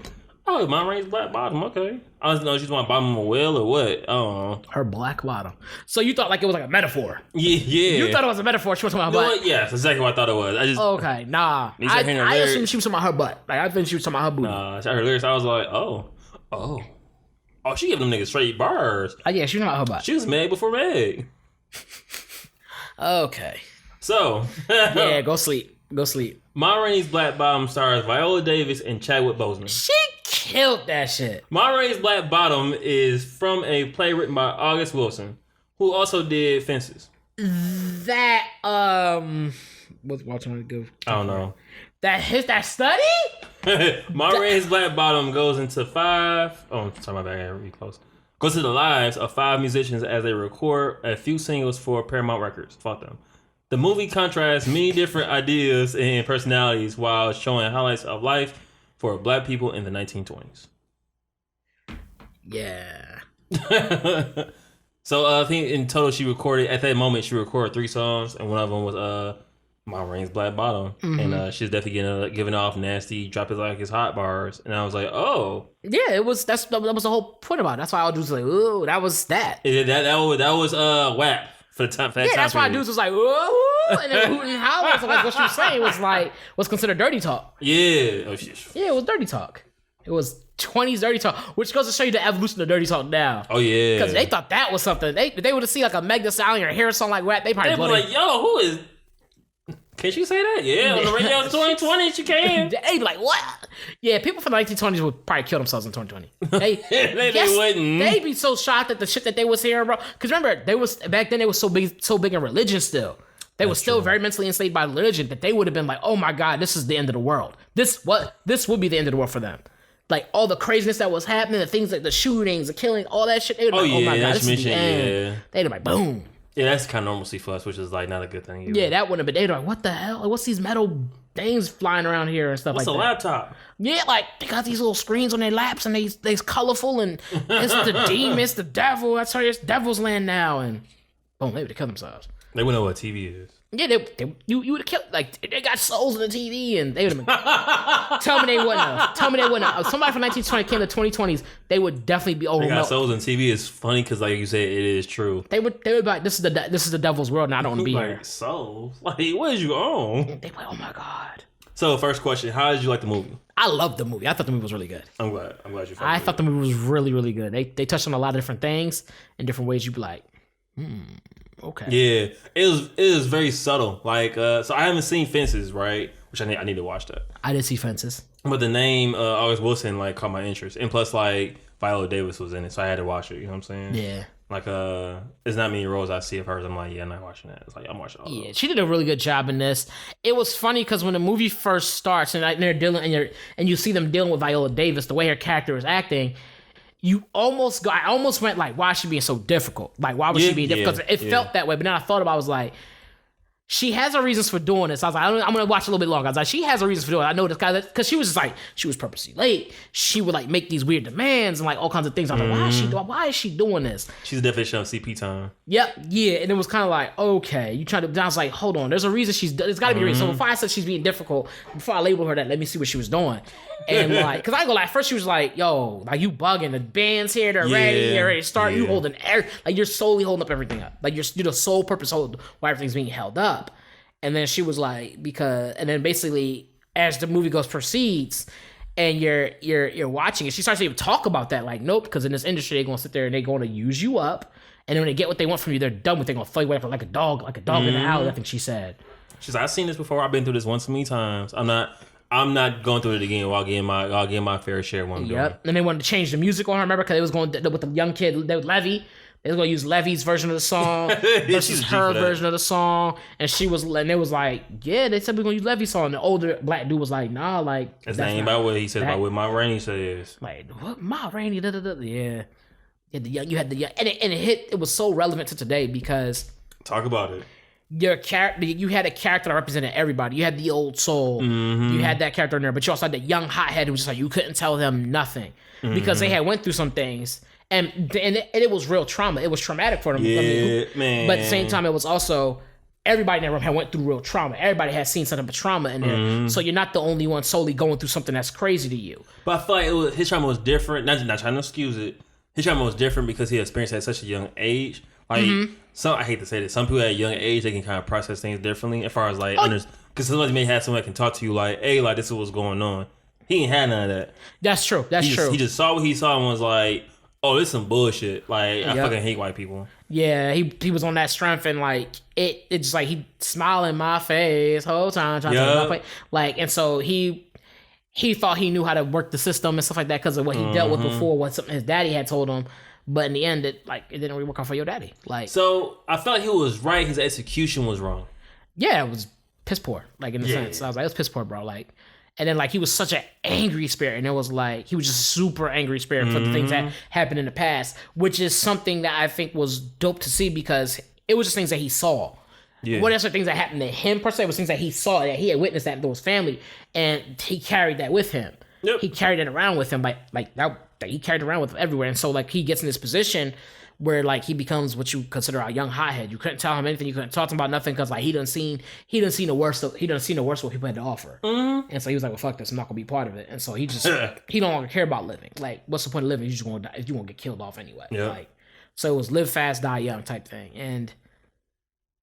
Speaker 1: Mom Rainey's Black Bottom. Okay. I don't know if she's want to bottom a whale or what. I don't know.
Speaker 2: Her black bottom. So you thought like it was like a metaphor?
Speaker 1: Yeah.
Speaker 2: You thought it was a metaphor. She was talking about her butt?
Speaker 1: Yeah, that's exactly what I thought it was.
Speaker 2: Okay, nah. I assumed she was talking about her butt. Like, I think she was talking about her booty.
Speaker 1: Nah, I heard lyrics. I was like, oh, she giving them niggas straight bars.
Speaker 2: Yeah, she was talking about her butt.
Speaker 1: She was Meg before Meg.
Speaker 2: Okay.
Speaker 1: So.
Speaker 2: Yeah, go sleep.
Speaker 1: Ma Rainey's Black Bottom stars Viola Davis and Chadwick Boseman.
Speaker 2: She killed that shit.
Speaker 1: Ma Rainey's Black Bottom is from a play written by August Wilson, who also did Fences.
Speaker 2: That what's watching to go?
Speaker 1: I don't know.
Speaker 2: That study?
Speaker 1: Ma Rainey's Black Bottom goes into five. Oh, sorry, my bad. I gotta be close. Goes to the lives of 5 musicians as they record a few singles for Paramount Records. Fuck them. The movie contrasts many different ideas and personalities while showing highlights of life for black people in the 1920s.
Speaker 2: Yeah.
Speaker 1: So I think in total at that moment she recorded 3 songs, and one of them was My Rain's Black Bottom, and she's definitely giving off nasty, drop his hot bars, and I was like, oh,
Speaker 2: yeah, that was the whole point about it. That's why I was like, ooh, that was that.
Speaker 1: Yeah, that was WAP for the time. For that
Speaker 2: yeah,
Speaker 1: time
Speaker 2: that's why
Speaker 1: period.
Speaker 2: dudes was like, ooh, and then hooting and hollering. So like what she was saying was considered dirty talk.
Speaker 1: Yeah, oh shit.
Speaker 2: Yeah, it was dirty talk. It was 20s dirty talk, which goes to show you the evolution of dirty talk now.
Speaker 1: Oh yeah,
Speaker 2: because they thought that was something. They would have seen like a Meg Thee Stallion or hear a song like WAP. They probably
Speaker 1: be like, yo, who is? Can she say that? Yeah, on the radio in 2020, she can.
Speaker 2: They'd be like, what? Yeah, people from the 1920s would probably kill themselves in 2020. They
Speaker 1: wouldn't.
Speaker 2: They'd be so shocked at the shit that they was hearing, bro. Because remember, back then they was so big in religion still. They were still very mentally enslaved by religion that they would have been like, oh my God, this is the end of the world. This would be the end of the world for them. Like all the craziness that was happening, the things like the shootings, the killing, all that shit. They would like, oh my God, this is the end. They'd be like, boom.
Speaker 1: Yeah, that's kind of normalcy for us, which is like not a good thing either.
Speaker 2: Yeah, that wouldn't have been. They'd be like, what the hell? Like, what's these metal things flying around here and stuff
Speaker 1: What's
Speaker 2: like that?
Speaker 1: What's a laptop?
Speaker 2: Yeah, like they got these little screens on their laps and they's colorful and it's the demon, it's the devil. That's how it's devil's land now. And boom, they would have killed themselves.
Speaker 1: They wouldn't know what TV is.
Speaker 2: Yeah, you would have killed, like, they got souls in the TV and they would have been. Tell me they wouldn't have. Somebody from 1920 came to 2020s, they would definitely be over.
Speaker 1: They got souls in TV is funny because, like you said, it is true.
Speaker 2: They would be like, this is the devil's world and I don't want to be
Speaker 1: like,
Speaker 2: here.
Speaker 1: Souls? Like, what is you on?
Speaker 2: They'd be like, oh my God.
Speaker 1: So, first question, how did you like the movie?
Speaker 2: I loved the movie. I thought the movie was really good.
Speaker 1: I'm glad you felt
Speaker 2: I thought the movie was really, really good. They touched on a lot of different things in different ways. You'd be like, okay.
Speaker 1: Yeah, it was very subtle. Like, so I haven't seen Fences, right? Which I need to watch that.
Speaker 2: I did see Fences,
Speaker 1: but the name August Wilson like caught my interest, and plus like Viola Davis was in it, so I had to watch it. You know what I'm saying?
Speaker 2: Yeah.
Speaker 1: Like, there's not many roles I see of hers. I'm like, yeah, I'm not watching that. It's like I'm watching all.
Speaker 2: Yeah, she did a really good job in this. It was funny because when the movie first starts and they're dealing and you see them dealing with Viola Davis, the way her character is acting. I almost went like, why is she being so difficult? Like, why was she being difficult? Because it felt that way. But then I thought about it, I was like, she has her reasons for doing this. I was like, I'm going to watch a little bit longer. I was like, she has her reasons for doing it. I know this guy, because she was just like, she was purposely late. She would like make these weird demands and like all kinds of things. I was like, why is she doing this?
Speaker 1: She's the definition of CP time.
Speaker 2: Yep, yeah. And it was kind of like, okay, you trying to, I was like, hold on, there's a reason there's got to be a reason. So before I said she's being difficult, before I labeled her that, let me see what she was doing. And like, because I go like, first she was like, yo, like you bugging, the band's here, they're ready to start. You holding air, like you're solely holding up everything up. Like you're the sole purpose why everything's being held up. And then she was like, and then basically as the movie proceeds and you're watching it, she starts to even talk about that. Like, nope, because in this industry, they're going to sit there and they're going to use you up. And then when they get what they want from you, they're done with it. They're going to throw you away like a dog in the alley, I think she said.
Speaker 1: She's like, I've seen this before. I've been through this one so many times. I'm not going through it again while getting my fair share of what I'm doing.
Speaker 2: And they wanted to change the music on her, remember? Because they was going with the young kid, Levy. They was gonna use Levy's version of the song versus her version of the song, and they was like, yeah, they said we're gonna use Levy's song. And the older black dude was like, nah, like
Speaker 1: that's not about what he said about what my Rainey says.
Speaker 2: Like what my Rainey? Yeah. You had the young, and it was so relevant to today because
Speaker 1: talk about it.
Speaker 2: You had a character that represented everybody. You had the old soul. Mm-hmm. You had that character in there, but you also had the young hothead who was just like you couldn't tell them nothing because they had went through some things. And it was real trauma. It was traumatic for them.
Speaker 1: Yeah, man.
Speaker 2: But at the same time, it was also everybody in that room had went through real trauma. Everybody had seen something but trauma in there. So you're not the only one solely going through something that's crazy to you.
Speaker 1: But I feel like his trauma was different. Not trying to excuse it. His trauma was different because he experienced it at such a young age. Like I hate to say this, some people at a young age they can kind of process things differently. As far as like, because somebody may have someone that can talk to you like, hey, like this is what's going on. He ain't had none of that.
Speaker 2: That's true.
Speaker 1: He just saw what he saw and was like, oh, this is some bullshit. Like, I fucking hate white people.
Speaker 2: Yeah, he was on that strength and like it's just like he smiling in my face whole time trying to my face. Like, and so he thought he knew how to work the system and stuff like that because of what he dealt with before, what something his daddy had told him. But in the end, it didn't really work out for your daddy. Like,
Speaker 1: so I felt like he was right. His execution was wrong.
Speaker 2: Yeah, it was piss poor. Like in a sense, I was like, it was piss poor, bro. Like. And then, like, he was such an angry spirit. And it was like, he was just a super angry spirit for the things that happened in the past, which is something that I think was dope to see because it was just things that he saw. Yeah. What else are things that happened to him, per se? It was things that he saw, that he had witnessed that to his family. And he carried that with him. Yep. He carried it around with him. Like that he carried it around with him everywhere. And so, like, he gets in this position where like he becomes what you consider a young hothead. You couldn't tell him anything. You couldn't talk to him about nothing because like he done seen the worst of what people had to offer. And so he was like, well, fuck this, I'm not gonna be part of it. And so he just he don't longer care about living. Like, what's the point of living? You're just gonna die. You gonna get killed off anyway. Like, so it was live fast, die young type thing. And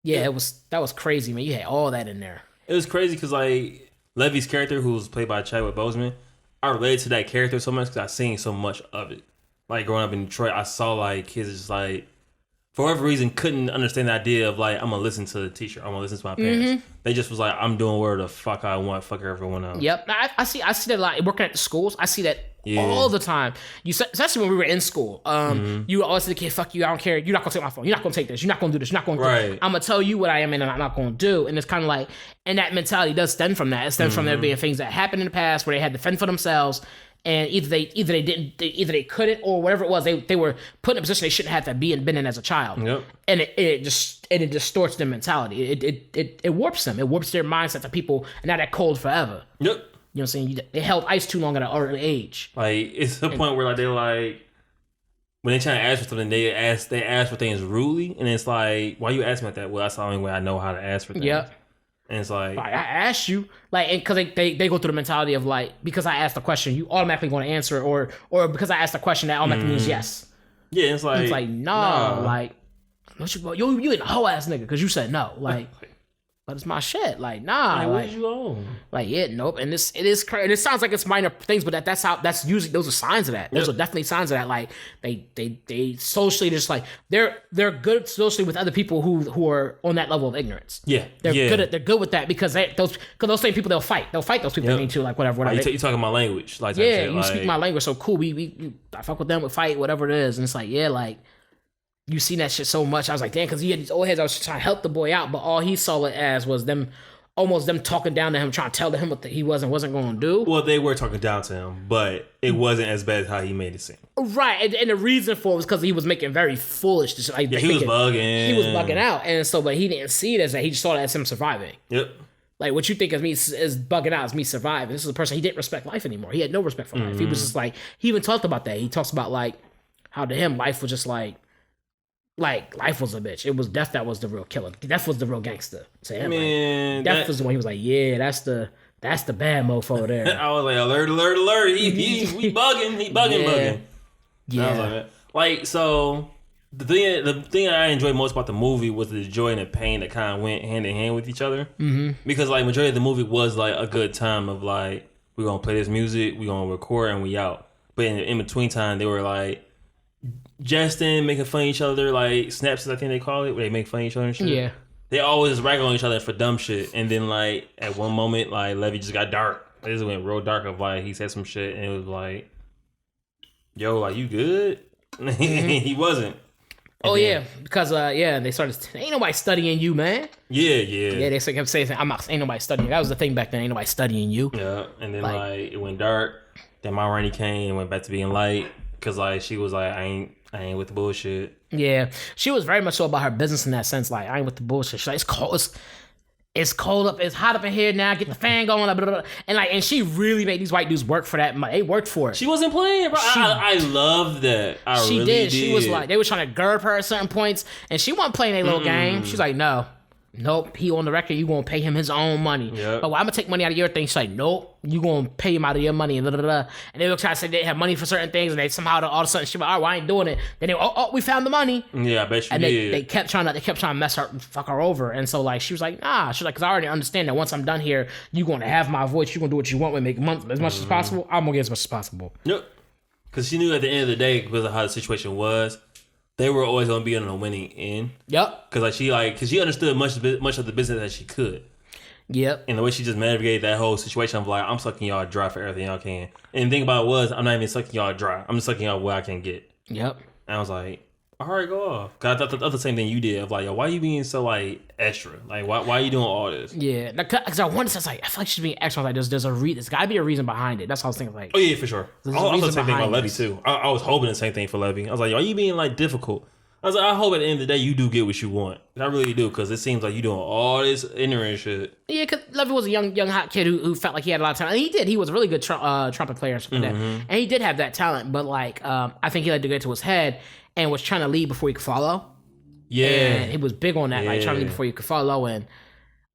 Speaker 2: that was crazy, man. You had all that in there.
Speaker 1: It was crazy because like Levy's character, who was played by Chadwick Boseman, I related to that character so much because I seen so much of it. Like growing up in Detroit, I saw like kids just like, for whatever reason, couldn't understand the idea of like, I'm gonna listen to the teacher, I'm gonna listen to my parents. They just was like, I'm doing whatever the fuck I want, fuck everyone else.
Speaker 2: Yep, I see that a lot working at the schools. I see that all the time. Especially when we were in school. You always say, "Kid, fuck you, I don't care. You're not gonna take my phone. You're not gonna take this. You're not gonna do this. You're not gonna do it. I'm gonna tell you what I am and I'm not gonna do." And it's kind of like, and that mentality does stem from that. It stems from there being things that happened in the past where they had to fend for themselves. And either they couldn't, or whatever it was, they were put in a position they shouldn't have to been in as a child. And it distorts their mentality. It warps them. It warps their mindset to people, and now they're cold forever. You know what I'm saying? They held ice too long at an early age.
Speaker 1: Like it's the point where like they're like, when they trying to ask for something, they ask for things rudely, and it's like, why you ask me like that? Well, that's the only way I know how to ask for things. And it's like, I asked you, like, and because they go through the mentality of like, because I asked the question, you automatically going to answer, or because I asked the question, that automatically means yes. Yeah, it's like no, like, you ain't a hoe ass nigga because you said no, like, but it's my shit, like, nah, like, where'd you go? Like, nope, and it is crazy. And it sounds like it's minor things, but that's usually, those are signs of that. Those are definitely signs of that. Like they socially just like they're good socially with other people who are on that level of ignorance. They're good with that because those same people they'll fight those people they need to, like whatever. Like, you talking my language, like
Speaker 2: you like, speak my language, so cool. I fuck with them, we fight, whatever it is, and it's like like. You seen that shit so much. I was like, damn, because he had these old heads. I was trying to help the boy out, but all he saw it as was them talking down to him, trying to tell him what he wasn't going to do.
Speaker 1: Well, they were talking down to him, but it wasn't as bad as how he made it seem.
Speaker 2: Right, and the reason for it was because he was making very foolish decisions. Like,
Speaker 1: he was bugging.
Speaker 2: He was bugging out, and so, but he didn't see it as that. He just saw it as him surviving. Like, what you think of me is bugging out is me surviving. This is a person, he didn't respect life anymore. He had no respect for life. He was just like, he even talked about that. He talks about like how to him life was just like life was a bitch. It was death that was the real killer. Death was the real gangster to him. Man, death was the one he was like, yeah, that's the bad mofo there.
Speaker 1: I was like, alert. We bugging. He bugging. Yeah. Like, so the thing I enjoyed most about the movie was the joy and the pain that kind of went hand in hand with each other. Because like majority of the movie was like a good time of like, we're gonna play this music, we're gonna record, and we out. But in between time, they were like jesting, making fun of each other, like snaps, I think they call it, where they make fun of each other and shit. Yeah. They always rag on each other for dumb shit. And then like at one moment, like Levy just got dark. It just went real dark of like he said some shit and it was like, yo, like you good? He wasn't.
Speaker 2: Because they started, ain't nobody studying you, man.
Speaker 1: Yeah,
Speaker 2: they kept saying, ain't nobody studying you. That was the thing back then, ain't nobody studying you.
Speaker 1: Yeah, and then like it went dark. Then my Rainey came and went back to being light. Cause like she was like, I ain't with the bullshit. Yeah,
Speaker 2: she was very much so about her business in that sense. Like, I ain't with the bullshit. She's like, it's cold up, it's hot up in here now. Get the fan going, blah, blah, blah. And she really made these white dudes work for that money. They worked for it.
Speaker 1: She wasn't playing, bro. I loved that. She really did.
Speaker 2: She was like, they were trying to girb her at certain points, and she wasn't playing a little game. She's like, nope, he on the record, you gonna pay him his own money. But I'm gonna take money out of your thing. She's like, nope, you gonna pay him out of your money. And they were trying to say they have money for certain things, and they somehow all of a sudden she was like, all right, well, I ain't doing it. Then they were, we found the money.
Speaker 1: Yeah, I bet you
Speaker 2: and
Speaker 1: did.
Speaker 2: They kept trying to mess her, fuck her over. And so like she was like, nah. She's like, because I already understand that once I'm done here, you gonna have my voice. You gonna do what you want with, make money as much as possible. I'm gonna get as much as possible.
Speaker 1: Yep. Because she knew at the end of the day, because of how the situation was, they were always gonna be on the winning end. Yep. Because she understood much of the business that she could. Yep. And the way she just navigated that whole situation of like, I'm sucking y'all dry for everything y'all can. And the thing about it was, I'm not even sucking y'all dry. I'm just sucking y'all what I can get. Yep. And I was like, all right, go off. Cause I thought the same thing you did of like, yo, why are you being so like extra? Like, why are you doing all this?
Speaker 2: Yeah, because I wanted to say, I feel like she's being extra. Like, there's got to be a reason behind it. That's what I was thinking. Like,
Speaker 1: oh yeah, for sure. I was the same thing about Levy too. I was hoping the same thing for Levy. I was like, yo, are you being like difficult? I was like, I hope at the end of the day you do get what you want. I really do, because it seems like you doing all this ignorant shit.
Speaker 2: Yeah, because Levy was a young hot kid who felt like he had a lot of talent. And he did. He was a really good trumpet player and stuff like that. And he did have that talent, but like I think he let it get to his head. and was trying to lead before you could follow.
Speaker 1: Yeah,
Speaker 2: and he was big on that, like trying to lead before you could follow. And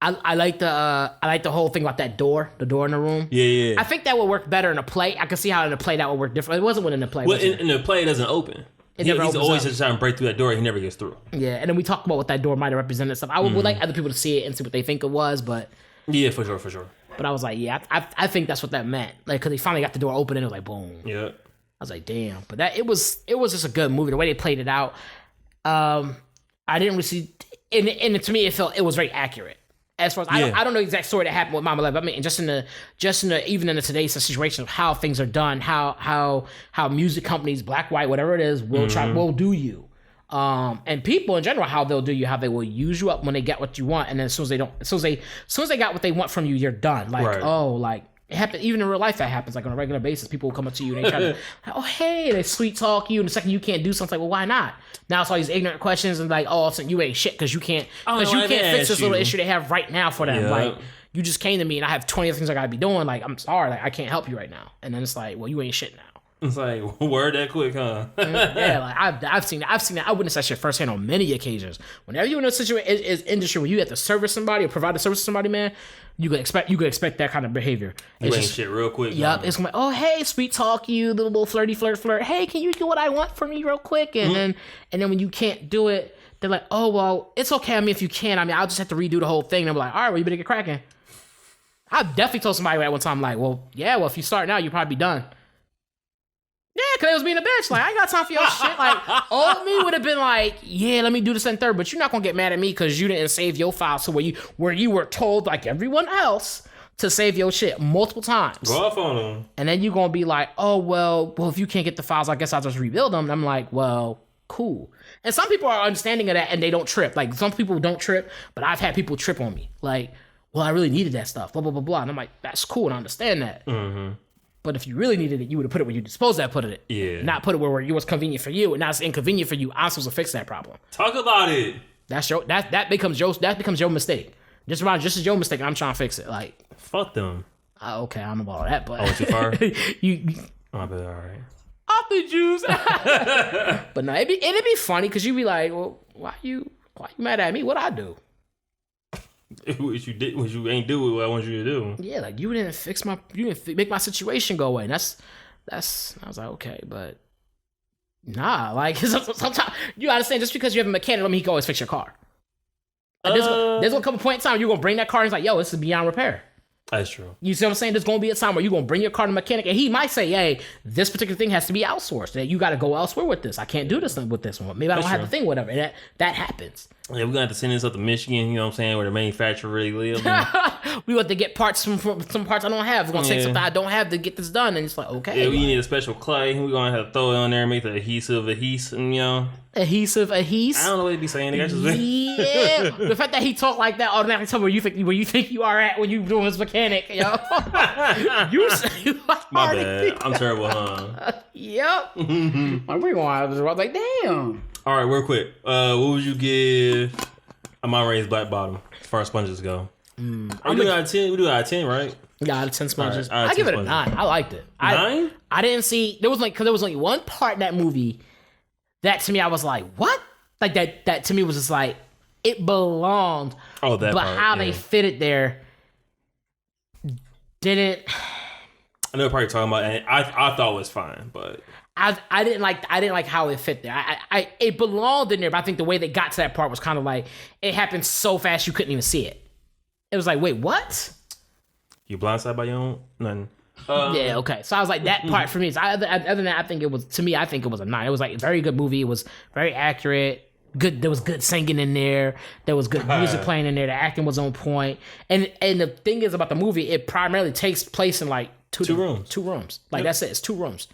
Speaker 2: I like the whole thing about the door in the room.
Speaker 1: Yeah.
Speaker 2: I think that would work better in a play. I can see how in a play that would work different. It wasn't in the play.
Speaker 1: Well, in the play, it doesn't open. He's always just trying to break through that door. He never gets through.
Speaker 2: Yeah, and then we talked about what that door might have represented. Stuff. I would like other people to see it and see what they think it was, but
Speaker 1: yeah, for sure.
Speaker 2: But I was like, yeah, I think that's what that meant. Like, because he finally got the door open and it was like, boom.
Speaker 1: Yeah.
Speaker 2: I was like, damn. But it was just a good movie. The way they played it out, I didn't really see, and to me, it was very accurate. As far as I don't know the exact story that happened with Mama Love. I mean, just in the even in the today's situation of how things are done, how music companies, black, white, whatever it is, will do you. And people in general, how they'll do you, how they will use you up when they get what you want, and then as soon as they got what they want from you, you're done. Like, like it happens even in real life. That happens like on a regular basis. People will come up to you and they try to, oh hey, they sweet talk you, and the second you can't do something, like, well, why not? Now it's all these ignorant questions and like, oh, so you ain't shit because you can't fix this little issue they have right now for them. Like, you just came to me and I have 20 other things I gotta be doing. Like, I'm sorry, like I can't help you right now. And then it's like, well, you ain't shit now.
Speaker 1: It's like, word that quick, huh?
Speaker 2: Yeah, like I've seen that. I witnessed that shit firsthand on many occasions. Whenever you're in a situation, is industry where you have to service somebody or provide a service to somebody, man, you could expect that kind of behavior.
Speaker 1: You ain't shit real quick.
Speaker 2: Yep, it's like, oh hey, sweet talk you, little flirty flirt. Hey, can you do what I want from me real quick? And then when you can't do it, they're like, oh well, it's okay. I mean, if you can, I mean, I'll just have to redo the whole thing. And I'm like, all right, well, you better get cracking. I've definitely told somebody that one time, like, well, if you start now, you'll probably be done. Yeah, because they was being a bitch. Like, I ain't got time for your shit. Like, old me would have been like, yeah, let me do this and third. But you're not going to get mad at me because you didn't save your file. So where you were told, like everyone else, to save your shit multiple times.
Speaker 1: Go off on them.
Speaker 2: And then you're going to be like, oh, well, if you can't get the files, I guess I'll just rebuild them. And I'm like, well, cool. And some people are understanding of that and they don't trip. Like, some people don't trip, but I've had people trip on me. Like, well, I really needed that stuff, blah, blah, blah, blah. And I'm like, that's cool, and I understand that. Mm-hmm. But if you really needed it, you would have put it where you supposed to have put it.
Speaker 1: Yeah.
Speaker 2: Not put it where it was convenient for you, and now it's inconvenient for you. I'm supposed to fix that problem.
Speaker 1: Talk about it.
Speaker 2: That becomes your mistake. Just as your mistake, and I'm trying to fix it. Like,
Speaker 1: fuck them.
Speaker 2: Okay, I don't know about all that, but
Speaker 1: too far.
Speaker 2: you
Speaker 1: I bet, all right.
Speaker 2: Off the juice. But no, it'd be funny because you'd be like, well, why you mad at me? What'd I do?
Speaker 1: What you ain't do what I want you to do.
Speaker 2: Yeah, like you didn't make my situation go away. And that's I was like, okay, but nah, like sometimes you understand, just because you have a mechanic, I mean, he can always fix your car. Like, there's gonna come a point in time you're gonna bring that car and it's like, yo, this is beyond repair.
Speaker 1: That's true.
Speaker 2: You see what I'm saying? There's gonna be a time where you're gonna bring your car to a mechanic and he might say, hey, this particular thing has to be outsourced. That you gotta go elsewhere with this. I can't do this with this one. Maybe I don't have the thing, whatever. And that happens.
Speaker 1: Yeah, we're gonna have to send this up to Michigan, you know what I'm saying, where the manufacturer really lives.
Speaker 2: We want to get parts from some parts I don't have. We're gonna take something I don't have to get this done, and it's like, okay.
Speaker 1: Yeah, we need a special clay. We're gonna have to throw it on there and make the adhesive, and you know.
Speaker 2: Adhesive. I
Speaker 1: don't know what they be saying.
Speaker 2: Yeah. The fact that he talked like that automatically tell me where you think you are at when you doing his mechanic, yo.
Speaker 1: My bad. I'm terrible, huh?
Speaker 2: Yep. Like, we're going out of this. I was like, damn.
Speaker 1: All right, real quick. What would you give a Mount Ray's Black Bottom as far as sponges go? We do out of 10. We do out of 10, right?
Speaker 2: Yeah, out of 10 sponges.
Speaker 1: Right,
Speaker 2: I give it a 9. I liked it.
Speaker 1: 9?
Speaker 2: I didn't see there was only one part in that movie that to me I was like, what? Like that to me was just like it belonged.
Speaker 1: Oh, that
Speaker 2: but
Speaker 1: part,
Speaker 2: how they fit it there didn't.
Speaker 1: I know what part you're talking about, and I thought it was fine, but
Speaker 2: I didn't like how it fit there. It belonged in there, but I think the way they got to that part was kind of like it happened so fast you couldn't even see it. It was like, wait, what?
Speaker 1: You blindsided by your own nothing.
Speaker 2: Yeah, okay. So I was like, that part for me is other than that, I think it was a 9. It was like a very good movie. It was very accurate. Good. There was good singing in there. There was good music playing in there. The acting was on point. And the thing is about the movie, it primarily takes place in like two rooms. 2 rooms. Like that's it. It's 2 rooms.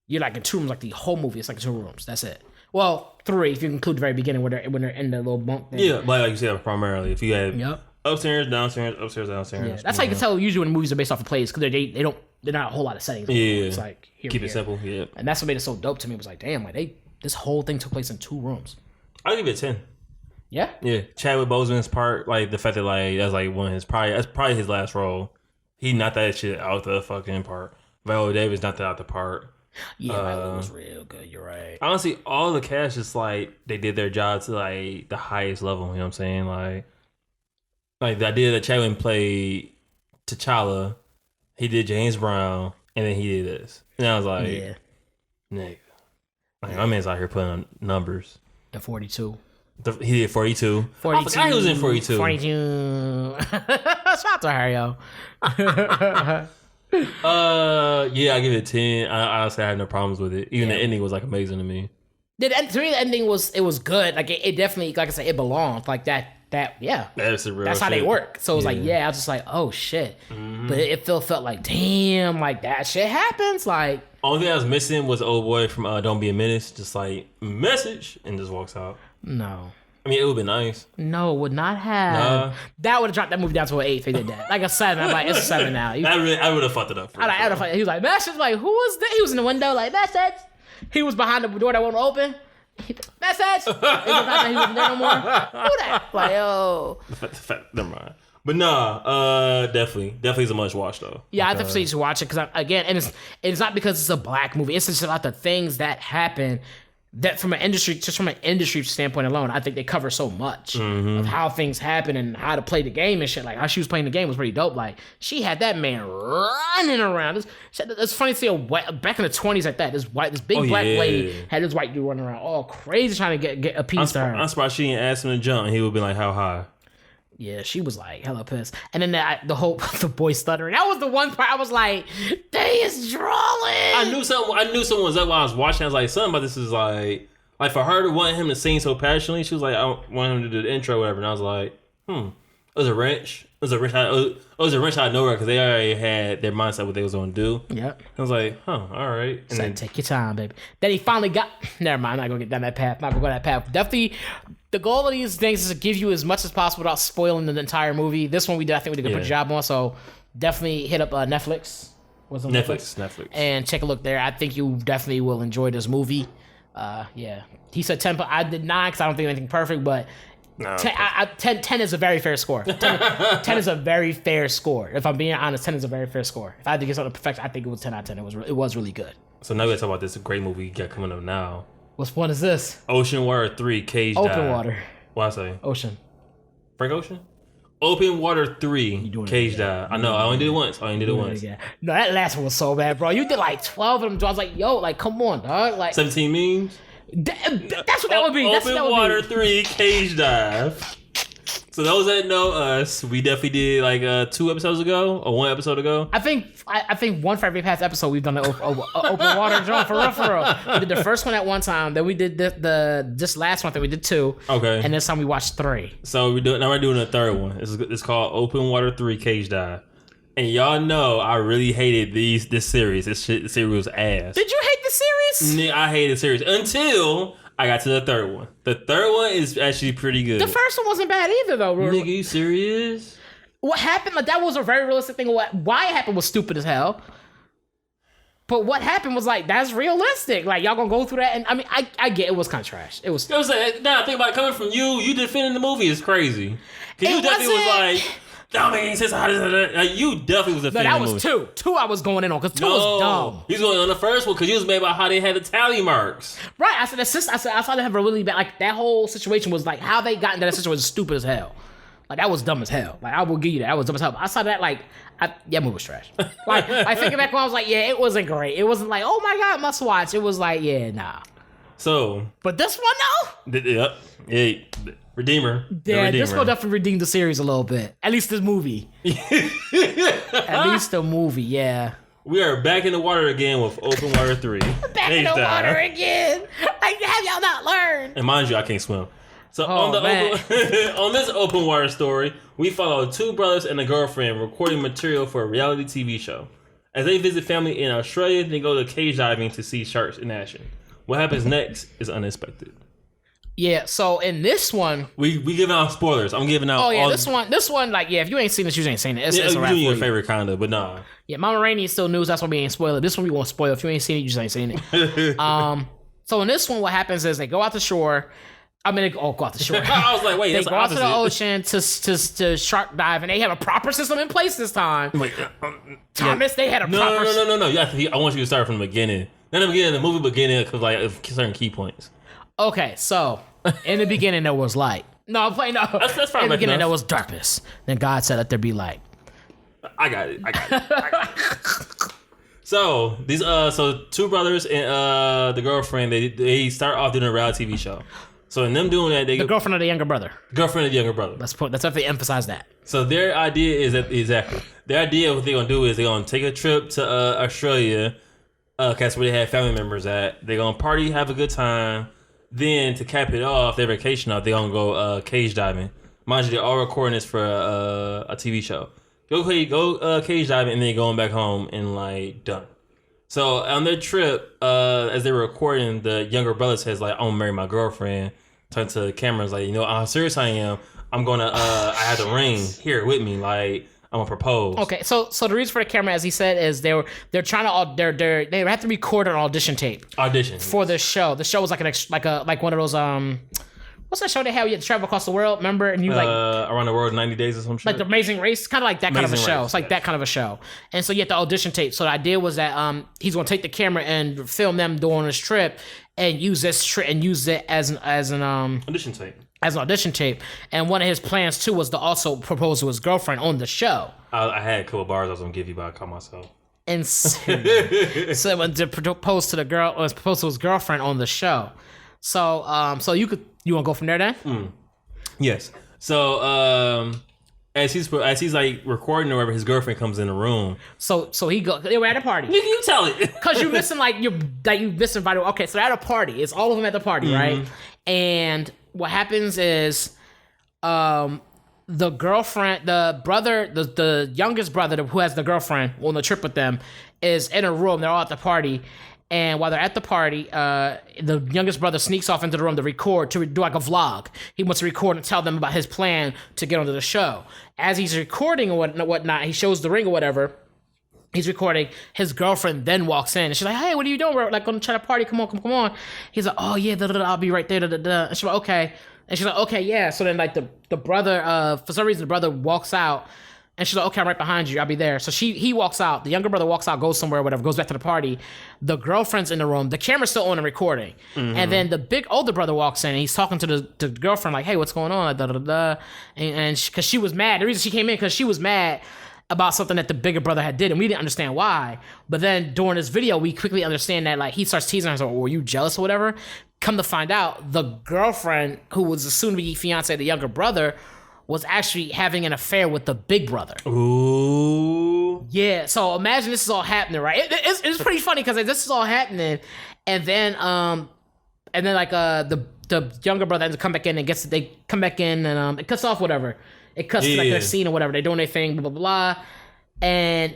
Speaker 2: You're like in 2 rooms. Like the whole movie, it's like 2 rooms. That's it. Well, 3 if you include the very beginning when they're in the little bunk thing.
Speaker 1: Yeah, like you said, primarily if you had upstairs, downstairs, upstairs, downstairs.
Speaker 2: Yeah, that's how you can tell usually when movies are based off of plays because they're not a whole lot of settings.
Speaker 1: Yeah,
Speaker 2: it's like
Speaker 1: keep it simple. Yeah,
Speaker 2: and that's what made it so dope to me. It was like, damn, like this whole thing took place in 2 rooms.
Speaker 1: I'll give it a 10.
Speaker 2: Yeah,
Speaker 1: yeah. Chadwick Boseman's part, like the fact that like that's like one of that's probably his last role. He knocked that shit out the fucking part. Viola Davis knocked that out the part.
Speaker 2: Yeah, Milo was real good. You're right.
Speaker 1: Honestly, all the cast just like they did their job to like the highest level. You know what I'm saying? Like the idea that Chadwick played T'Challa, he did James Brown, and then he did this. And I was like, nigga, like my man's out here putting on numbers.
Speaker 2: The 42.
Speaker 1: He did 42. 42. I forgot he was in 42.
Speaker 2: 42. Shout out to her, yo.
Speaker 1: Yeah, I give it 10. I honestly had no problems with it. Even the ending was like amazing to me.
Speaker 2: To me, the ending was good. Like it definitely, like I said, it belonged. Like that. Yeah.
Speaker 1: That's real.
Speaker 2: That's how they work. So it was like, I was just like, oh shit. Mm-hmm. But it felt like, damn, like that shit happens. Like
Speaker 1: only thing I was missing was the old boy from Don't Be a Menace, just like message and just walks out.
Speaker 2: No.
Speaker 1: I mean, it would be nice.
Speaker 2: No, it would not have.
Speaker 1: Nah.
Speaker 2: That would have dropped that movie down to an 8 if they did that. Like a 7. I'm like, it's a 7 now.
Speaker 1: I would have fucked it up.
Speaker 2: He was like, message. Like, who was that? He was in the window, like, message. He was behind the door that won't open. Message. He wasn't there no more. Who that? Like, yo.
Speaker 1: Never mind. But nah, definitely is a must watch though.
Speaker 2: Yeah, I definitely should watch it because again, and it's not because it's a black movie. It's just about the things that happen. That from an industry standpoint alone, I think they cover so much of how things happen and how to play the game and shit. Like how she was playing the game was pretty dope. Like she had that man running around. It's funny to see back in the 20s like that. This big black lady had this white dude running around all crazy trying to get a piece to her.
Speaker 1: I'm surprised she didn't ask him to jump. He would be like, how high?
Speaker 2: Yeah, she was like hella pissed. And then the boy stuttering. That was the one part I was like, they is drawing.
Speaker 1: I knew someone was up while I was watching. I was like, something about this is like for her to want him to sing so passionately, she was like, I want him to do the intro or whatever. And I was like, it was a wrench. It was a wrench out of nowhere because they already had their mindset what they was going to do.
Speaker 2: Yep.
Speaker 1: I was like, all right. And
Speaker 2: then take your time, baby. Then he finally got. Never mind. I'm not gonna get down that path. Not gonna go that path. Definitely, the goal of these things is to give you as much as possible without spoiling the entire movie. This one I think we did a good job on. So definitely hit up Netflix. Was on
Speaker 1: Netflix.
Speaker 2: And take a look there. I think you definitely will enjoy this movie. Yeah. He said 10. I did 9 because I don't think anything perfect, but. No, 10 is a very fair score. 10 is a very fair score. If I'm being honest, 10 is a very fair score. If I had to get something perfect, I think it was 10 out of 10. It was really good.
Speaker 1: So now we're talking about this great movie you got coming up now.
Speaker 2: Which one is this?
Speaker 1: Ocean Water 3, Cage Dive.
Speaker 2: Open Water.
Speaker 1: What I say?
Speaker 2: Ocean.
Speaker 1: Frank Ocean? Open Water 3, Cage Dive. I know, I only did it once.
Speaker 2: No, that last one was so bad, bro. You did like 12 of them. I was like, yo, like, come on, dog. Like
Speaker 1: 17 memes?
Speaker 2: That's what that would be.
Speaker 1: Open Water 3, Cage Dive. So those that know us, we definitely did like 2 episodes ago or 1 episode ago.
Speaker 2: I think one for every past episode we've done the open water joint for real. We did the first one at one time, then we did this last one that we did 2.
Speaker 1: Okay.
Speaker 2: And this time we watched 3.
Speaker 1: So we're doing a third one. It's called Open Water 3, Cage Dive. And y'all know I really hated this series. This series was ass.
Speaker 2: Did you hate the series?
Speaker 1: I hated the series until I got to the third one. The third one is actually pretty good.
Speaker 2: The first one wasn't bad either, though.
Speaker 1: Nigga, you serious?
Speaker 2: What happened? Like that was a very realistic thing. Why it happened was stupid as hell. But what happened was like that's realistic. Like y'all gonna go through that, and I mean, I get it was kind of trash. It was.
Speaker 1: Nah, think about it coming from you defending the movie is crazy. Cause you definitely was like. I mean, you definitely was a fan.
Speaker 2: No, that was 2. 2 I was going in on because 2 was dumb.
Speaker 1: He's going on the first one because you was mad about how they had the tally marks.
Speaker 2: Right. I said I thought they have a really bad like that whole situation was like how they got into that situation was stupid as hell. Like that was dumb as hell. Like I will give you that. That was dumb as hell. I saw that like that movie was trash. Like thinking back when I was like, yeah, it wasn't great. It wasn't like, oh my god, must watch. It was like, yeah, nah.
Speaker 1: So,
Speaker 2: but this one though,
Speaker 1: yeah. Redeemer.
Speaker 2: Yeah, this will definitely redeem the series a little bit. At least this movie. At least the movie, yeah.
Speaker 1: We are back in the water again with Open Water 3.
Speaker 2: Back in the water again. Like, have y'all not learned?
Speaker 1: And mind you, I can't swim. So on this Open Water story, we follow 2 brothers and a girlfriend recording material for a reality TV show. As they visit family in Australia, they go to cage diving to see sharks in action. What happens next is unexpected. Yeah,
Speaker 2: so in this one...
Speaker 1: We giving out spoilers. I'm giving out...
Speaker 2: Oh, yeah, this one, like, yeah, if you ain't seen this, you ain't seen it. It's a wrap for you.
Speaker 1: Your favorite kind of, but nah.
Speaker 2: Yeah, Mama Rainey is still news. That's why we ain't spoil it. This one we won't spoil. If you ain't seen it, you just ain't seen it. So in this one, what happens is they go out to shore. I mean, go out to shore.
Speaker 1: I was like, wait,
Speaker 2: they go out to the ocean to shark dive, and they have a proper system in place this time.
Speaker 1: Wait,
Speaker 2: Thomas, they had a proper...
Speaker 1: No. I want you to start from the beginning. Not the beginning of the movie, but beginning because like certain key points.
Speaker 2: Okay, so in the beginning there was light. No, I'm playing. No,
Speaker 1: that's fine.
Speaker 2: In the beginning there was darkness. Then God said, "Let there be light."
Speaker 1: I got it. So these so two brothers and the girlfriend they start off doing a reality TV show. So in them doing that,
Speaker 2: the girlfriend of the younger brother.
Speaker 1: Girlfriend of the younger brother.
Speaker 2: Let's definitely emphasize that.
Speaker 1: So their idea is that exactly their idea of what they're gonna do is they're gonna take a trip to Australia, that's where they have family members at. They're gonna party, have a good time. Then to cap it off, their vacation off, they're gonna go cage diving. Mind you, they're all recording this for a TV show. Go cage diving, and then going back home and like done. So on their trip, as they were recording, the younger brother says like, "I'm gonna marry my girlfriend." Turn to the cameras like, you know how serious I am. I'm gonna I have the ring here with me, like I'm gonna propose.
Speaker 2: Okay, so the reason for the camera, as he said, is they're trying to they have to record an audition tape.
Speaker 1: Audition
Speaker 2: for the show. The show was like one of those what's that show they have? You had to travel across the world, remember? And you
Speaker 1: around the world in 90 days or some shit.
Speaker 2: Like the Amazing Race, kind of like that kind of a show. It's like that kind of a show. And so you had the audition tape. So the idea was that he's gonna take the camera and film them during this trip and use it as an
Speaker 1: audition tape.
Speaker 2: As an audition tape. And one of his plans too was to also propose to his girlfriend on the show.
Speaker 1: I had a couple bars I was gonna give you, but I caught myself.
Speaker 2: And so to propose to his girlfriend on the show. So you want to go from there then?
Speaker 1: Yes. So as he's like recording or whatever, his girlfriend comes in the room.
Speaker 2: So they were at a party.
Speaker 1: You tell it.
Speaker 2: Cause you're missing you missing vital. Okay, so they're at a party. It's all of them at the party, right? And what happens is, the girlfriend, the brother, the youngest brother who has the girlfriend on the trip with them is in a room. They're all at the party. And while they're at the party, the youngest brother sneaks off into the room to record, to do like a vlog. He wants to record and tell them about his plan to get onto the show. As he's recording or whatnot, he shows the ring or whatever. He's recording. His girlfriend then walks in and she's like, "Hey, what are you doing? We're like going to try to party. Come on." He's like, "Oh yeah, I'll be right there." And she's like, "Okay." And she's like, "Okay, yeah." So then like the brother, for some reason the brother walks out. And she's like, "Okay, I'm right behind you. I'll be there." So he walks out. The younger brother walks out, goes somewhere, whatever, goes back to the party. The girlfriend's in the room. The camera's still on and recording. And then the big older brother walks in and he's talking to the girlfriend like, "Hey, what's going on?" And because she was mad. The reason she came in because she was mad about something that the bigger brother had did, and we didn't understand why. But then during this video, we quickly understand that like he starts teasing her, so, "Were you jealous or whatever?" Come to find out, the girlfriend, who was the soon-to-be fiance of the younger brother, was actually having an affair with the big brother.
Speaker 1: Ooh.
Speaker 2: Yeah, so imagine this is all happening, right? It's pretty funny because this is all happening, and then like the younger brother has to come back in and they come back in and it cuts off whatever. It cuts to like their scene or whatever. They're doing their thing, blah blah blah, and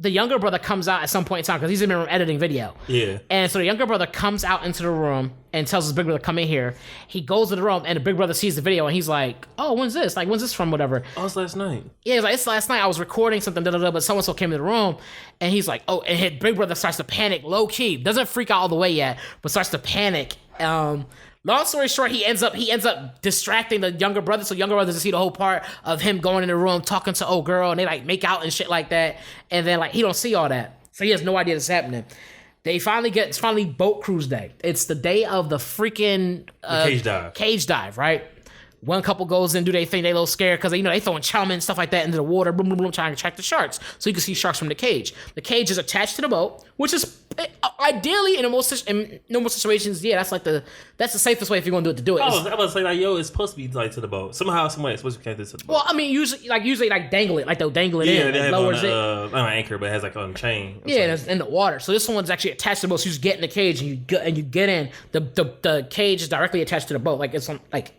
Speaker 2: the younger brother comes out at some point in time because he's in the room editing video. Yeah. And so the younger brother comes out into the room and tells his big brother, "Come in here." He goes to the room and the big brother sees the video and he's like, "Oh, when's this? Like, when's this from? Whatever."
Speaker 1: "Oh, it's last night."
Speaker 2: Yeah, he's like, "It's last night. I was recording something, but so-and-so came in the room." And he's like, "Oh," and his big brother starts to panic, low key. Doesn't freak out all the way yet, but starts to panic. Long story short, he ends up distracting the younger brother, so younger brother doesn't see the whole part of him going in the room talking to old girl, and they like make out and shit like that, and then like he don't see all that, so he has no idea this is happening. It's finally boat cruise day. It's the day of the freaking cage dive, right? One couple goes in, do their thing. They a little scared because they throwing chow mein and stuff like that into the water, boom, boom, boom, trying to attract the sharks. So you can see sharks from the cage. The cage is attached to the boat, which is ideally in normal situations, yeah, that's the safest way if you're gonna do it.
Speaker 1: I was about to say like, yo, it's supposed to be like to the boat. Somehow, some way, it's supposed to be connected to the boat.
Speaker 2: Well, I mean, usually dangle it, like they'll dangle it in.
Speaker 1: Yeah, they have
Speaker 2: lowers
Speaker 1: not an anchor, but it has like on a chain.
Speaker 2: Yeah, it's in the water. So this one's actually attached to the boat. So you just get in the cage and you get in. The cage is directly attached to the boat, like it's on like.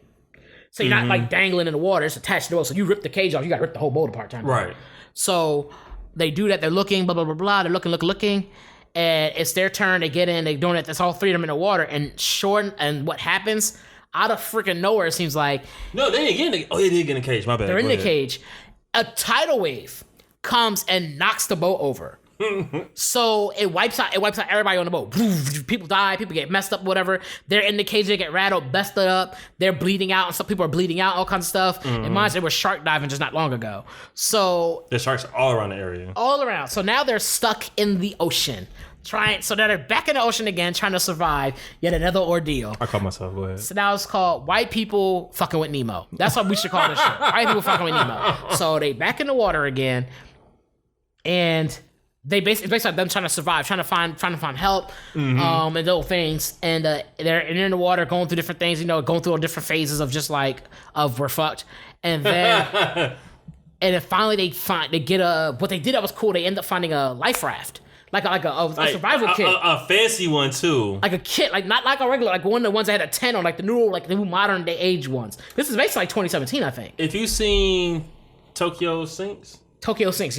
Speaker 2: So you're not like dangling in the water, it's attached to the boat. So you rip the cage off, you gotta rip the whole boat apart.
Speaker 1: Right.
Speaker 2: So they do that, they're looking, blah, blah, blah, blah. They're looking. And it's their turn, they get in, they're doing it. That's all three of them in the water. And what happens? Out of freaking nowhere, it seems like.
Speaker 1: No, they didn't get in they did get in the cage, my bad.
Speaker 2: They're in the cage. A tidal wave comes and knocks the boat over. So it wipes out everybody on the boat. People die, people get messed up, whatever. They're in the cage, they get rattled, busted up, they're bleeding out, and some people are bleeding out, all kinds of stuff. And mind you, they were shark diving just not long ago. So
Speaker 1: there's sharks all around the area.
Speaker 2: All around. So now they're stuck in the ocean. So they're back in the ocean again, trying to survive yet another ordeal.
Speaker 1: I call myself. Go ahead.
Speaker 2: So now it's called White People Fucking with Nemo. That's what we should call this shit. White People Fucking with Nemo. So they back in the water again, and they basically it's like them trying to survive, trying to find help, and little things. And they're in the water, going through different things. Going through all different phases of just like of we're fucked, and then and then finally they get what they did that was cool. They end up finding a life raft. Like a survival kit.
Speaker 1: A fancy one, too.
Speaker 2: Like a kit. Like, not like a regular, like one of the ones that had a tent on, like the new modern day age ones. This is basically like 2017, I think.
Speaker 1: If you've seen Tokyo Sinks,
Speaker 2: yeah. Tokyo Sinks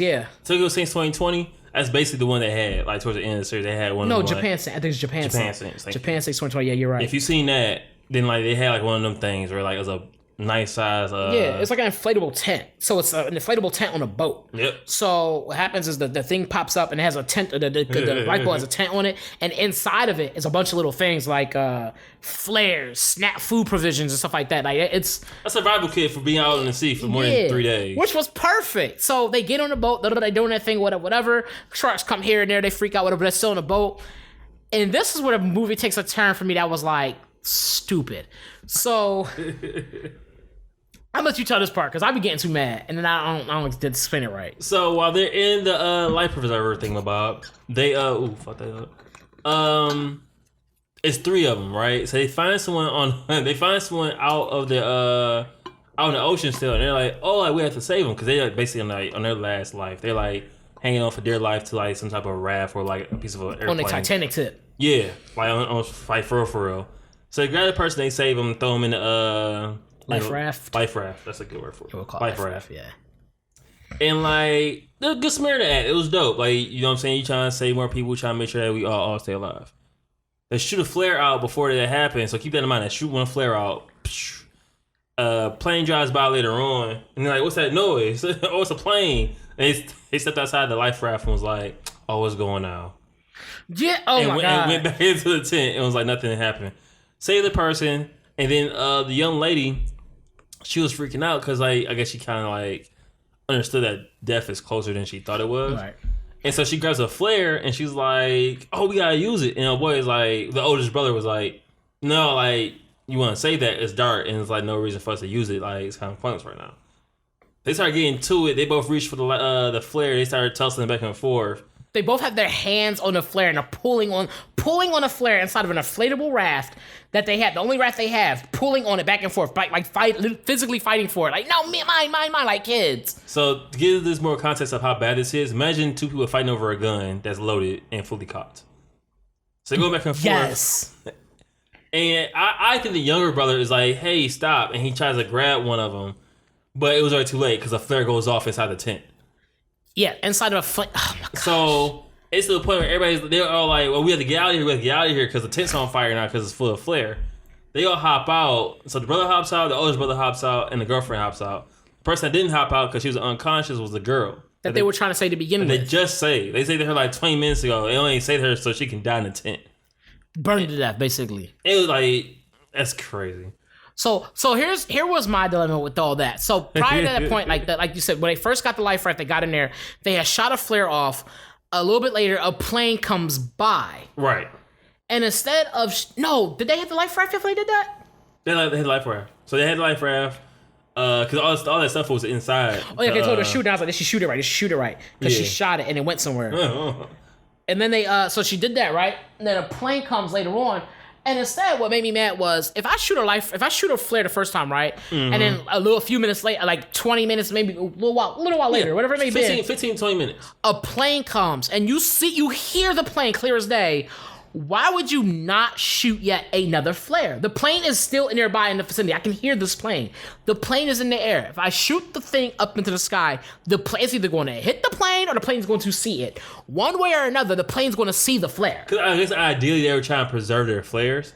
Speaker 1: 2020, that's basically the one they had, like towards the end of the series, they had one of the
Speaker 2: Japan Sinks. I think it's Japan Sinks. Japan Sinks 2020, yeah, you're right.
Speaker 1: If you've seen that, then like they had like one of them things where like it was a nice size.
Speaker 2: It's like an inflatable tent. So it's an inflatable tent on a boat.
Speaker 1: Yep.
Speaker 2: So what happens is the thing pops up and it has a tent. The lifeboat has a tent on it, and inside of it is a bunch of little things like flares, snap food provisions, and stuff like that. Like it's
Speaker 1: a survival kit for being out in the sea for more than 3 days,
Speaker 2: which was perfect. So they get on the boat, they're doing that thing, whatever. Sharks come here and there, they freak out, whatever. But they're still on the boat, and this is where the movie takes a turn for me that was like stupid. So. I'll let you tell this part because I be getting too mad, and then I don't explain it right.
Speaker 1: So while they're in the life preserver thingamabob, they fuck that up. It's 3 of them, right? So they find someone out of the out in the ocean still, and they're like, oh, like, we have to save them because they're like basically on their last life. They're like hanging on for dear life to like some type of raft or like a piece of an airplane.
Speaker 2: On the Titanic tip.
Speaker 1: Yeah, like on fight for real. So they grab the person, they save them, throw them in the
Speaker 2: life raft.
Speaker 1: Life raft. That's a good word for it.
Speaker 2: We'll call life raft. Yeah.
Speaker 1: And like, the good Samaritan act. It was dope. Like, you know what I'm saying? You trying to save more people, trying to make sure that we all stay alive. They shoot a flare out before that happens, so keep that in mind. They shoot one flare out. Plane drives by later on, and they're like, "What's that noise?" Oh, it's a plane. And they stepped outside the life raft and was like, "Oh, what's going on?"
Speaker 2: Yeah. Oh my god.
Speaker 1: And went back into the tent and was like, nothing happened. Saved the person, and then the young lady. She was freaking out because like I guess she kind of like understood that death is closer than she thought it was.
Speaker 2: Right.
Speaker 1: And so she grabs a flare and she's like, "Oh, we gotta use it." And her boy is like, the oldest brother was like, "No, like you want to save that? It's dark and it's like no reason for us to use it. Like it's kind of pointless right now." They start getting to it. They both reach for the flare. They started tussling back and forth.
Speaker 2: They both have their hands on the flare and are pulling on a flare inside of an inflatable raft that they have, the only raft they have, pulling on it back and forth, physically fighting for it. Like, no, mine, like kids.
Speaker 1: So to give this more context of how bad this is, imagine 2 people fighting over a gun that's loaded and fully cocked. So they go back and forth.
Speaker 2: Yes.
Speaker 1: And I think the younger brother is like, "Hey, stop!" And he tries to grab one of them, but it was already too late because a flare goes off inside the tent.
Speaker 2: Yeah, inside of a flame. Oh my god.
Speaker 1: So it's to the point where they're all like, "Well, we have to get out of here because the tent's on fire now because it's full of flare." They all hop out. So the brother hops out, the oldest brother hops out, and the girlfriend hops out. The person that didn't hop out because she was unconscious was the girl.
Speaker 2: That they were trying to say to begin with.
Speaker 1: They just say. They say to her like 20 minutes ago. They only say to her so she can die in the tent.
Speaker 2: Burned to death, basically.
Speaker 1: It was like, that's crazy.
Speaker 2: So here was my dilemma with all that. So prior to that point, like you said, when they first got the life raft, they got in there, they had shot a flare off. A little bit later, a plane comes by.
Speaker 1: Right.
Speaker 2: And instead of did they have the life raft before they did that?
Speaker 1: They had the life raft. So they had the life raft. Because all that stuff was inside.
Speaker 2: Oh yeah, they told her to shoot it. I was like, they should shoot it right. Because she shot it and it went somewhere. And then they so she did that, right? And then a plane comes later on. And instead, what made me mad was if I shoot a flare the first time, right, and then a few minutes later, like 20 minutes, maybe a little while later, whatever it may be,
Speaker 1: 15, 20 minutes,
Speaker 2: a plane comes and you hear the plane clear as day. Why would you not shoot yet another flare? The plane is still nearby in the vicinity. I can hear this plane. The plane is in the air. If I shoot the thing up into the sky, the plane's either going to hit the plane or the plane's going to see it. One way or another, the plane's going to see the flare.
Speaker 1: Because I guess ideally they were trying to preserve their flares.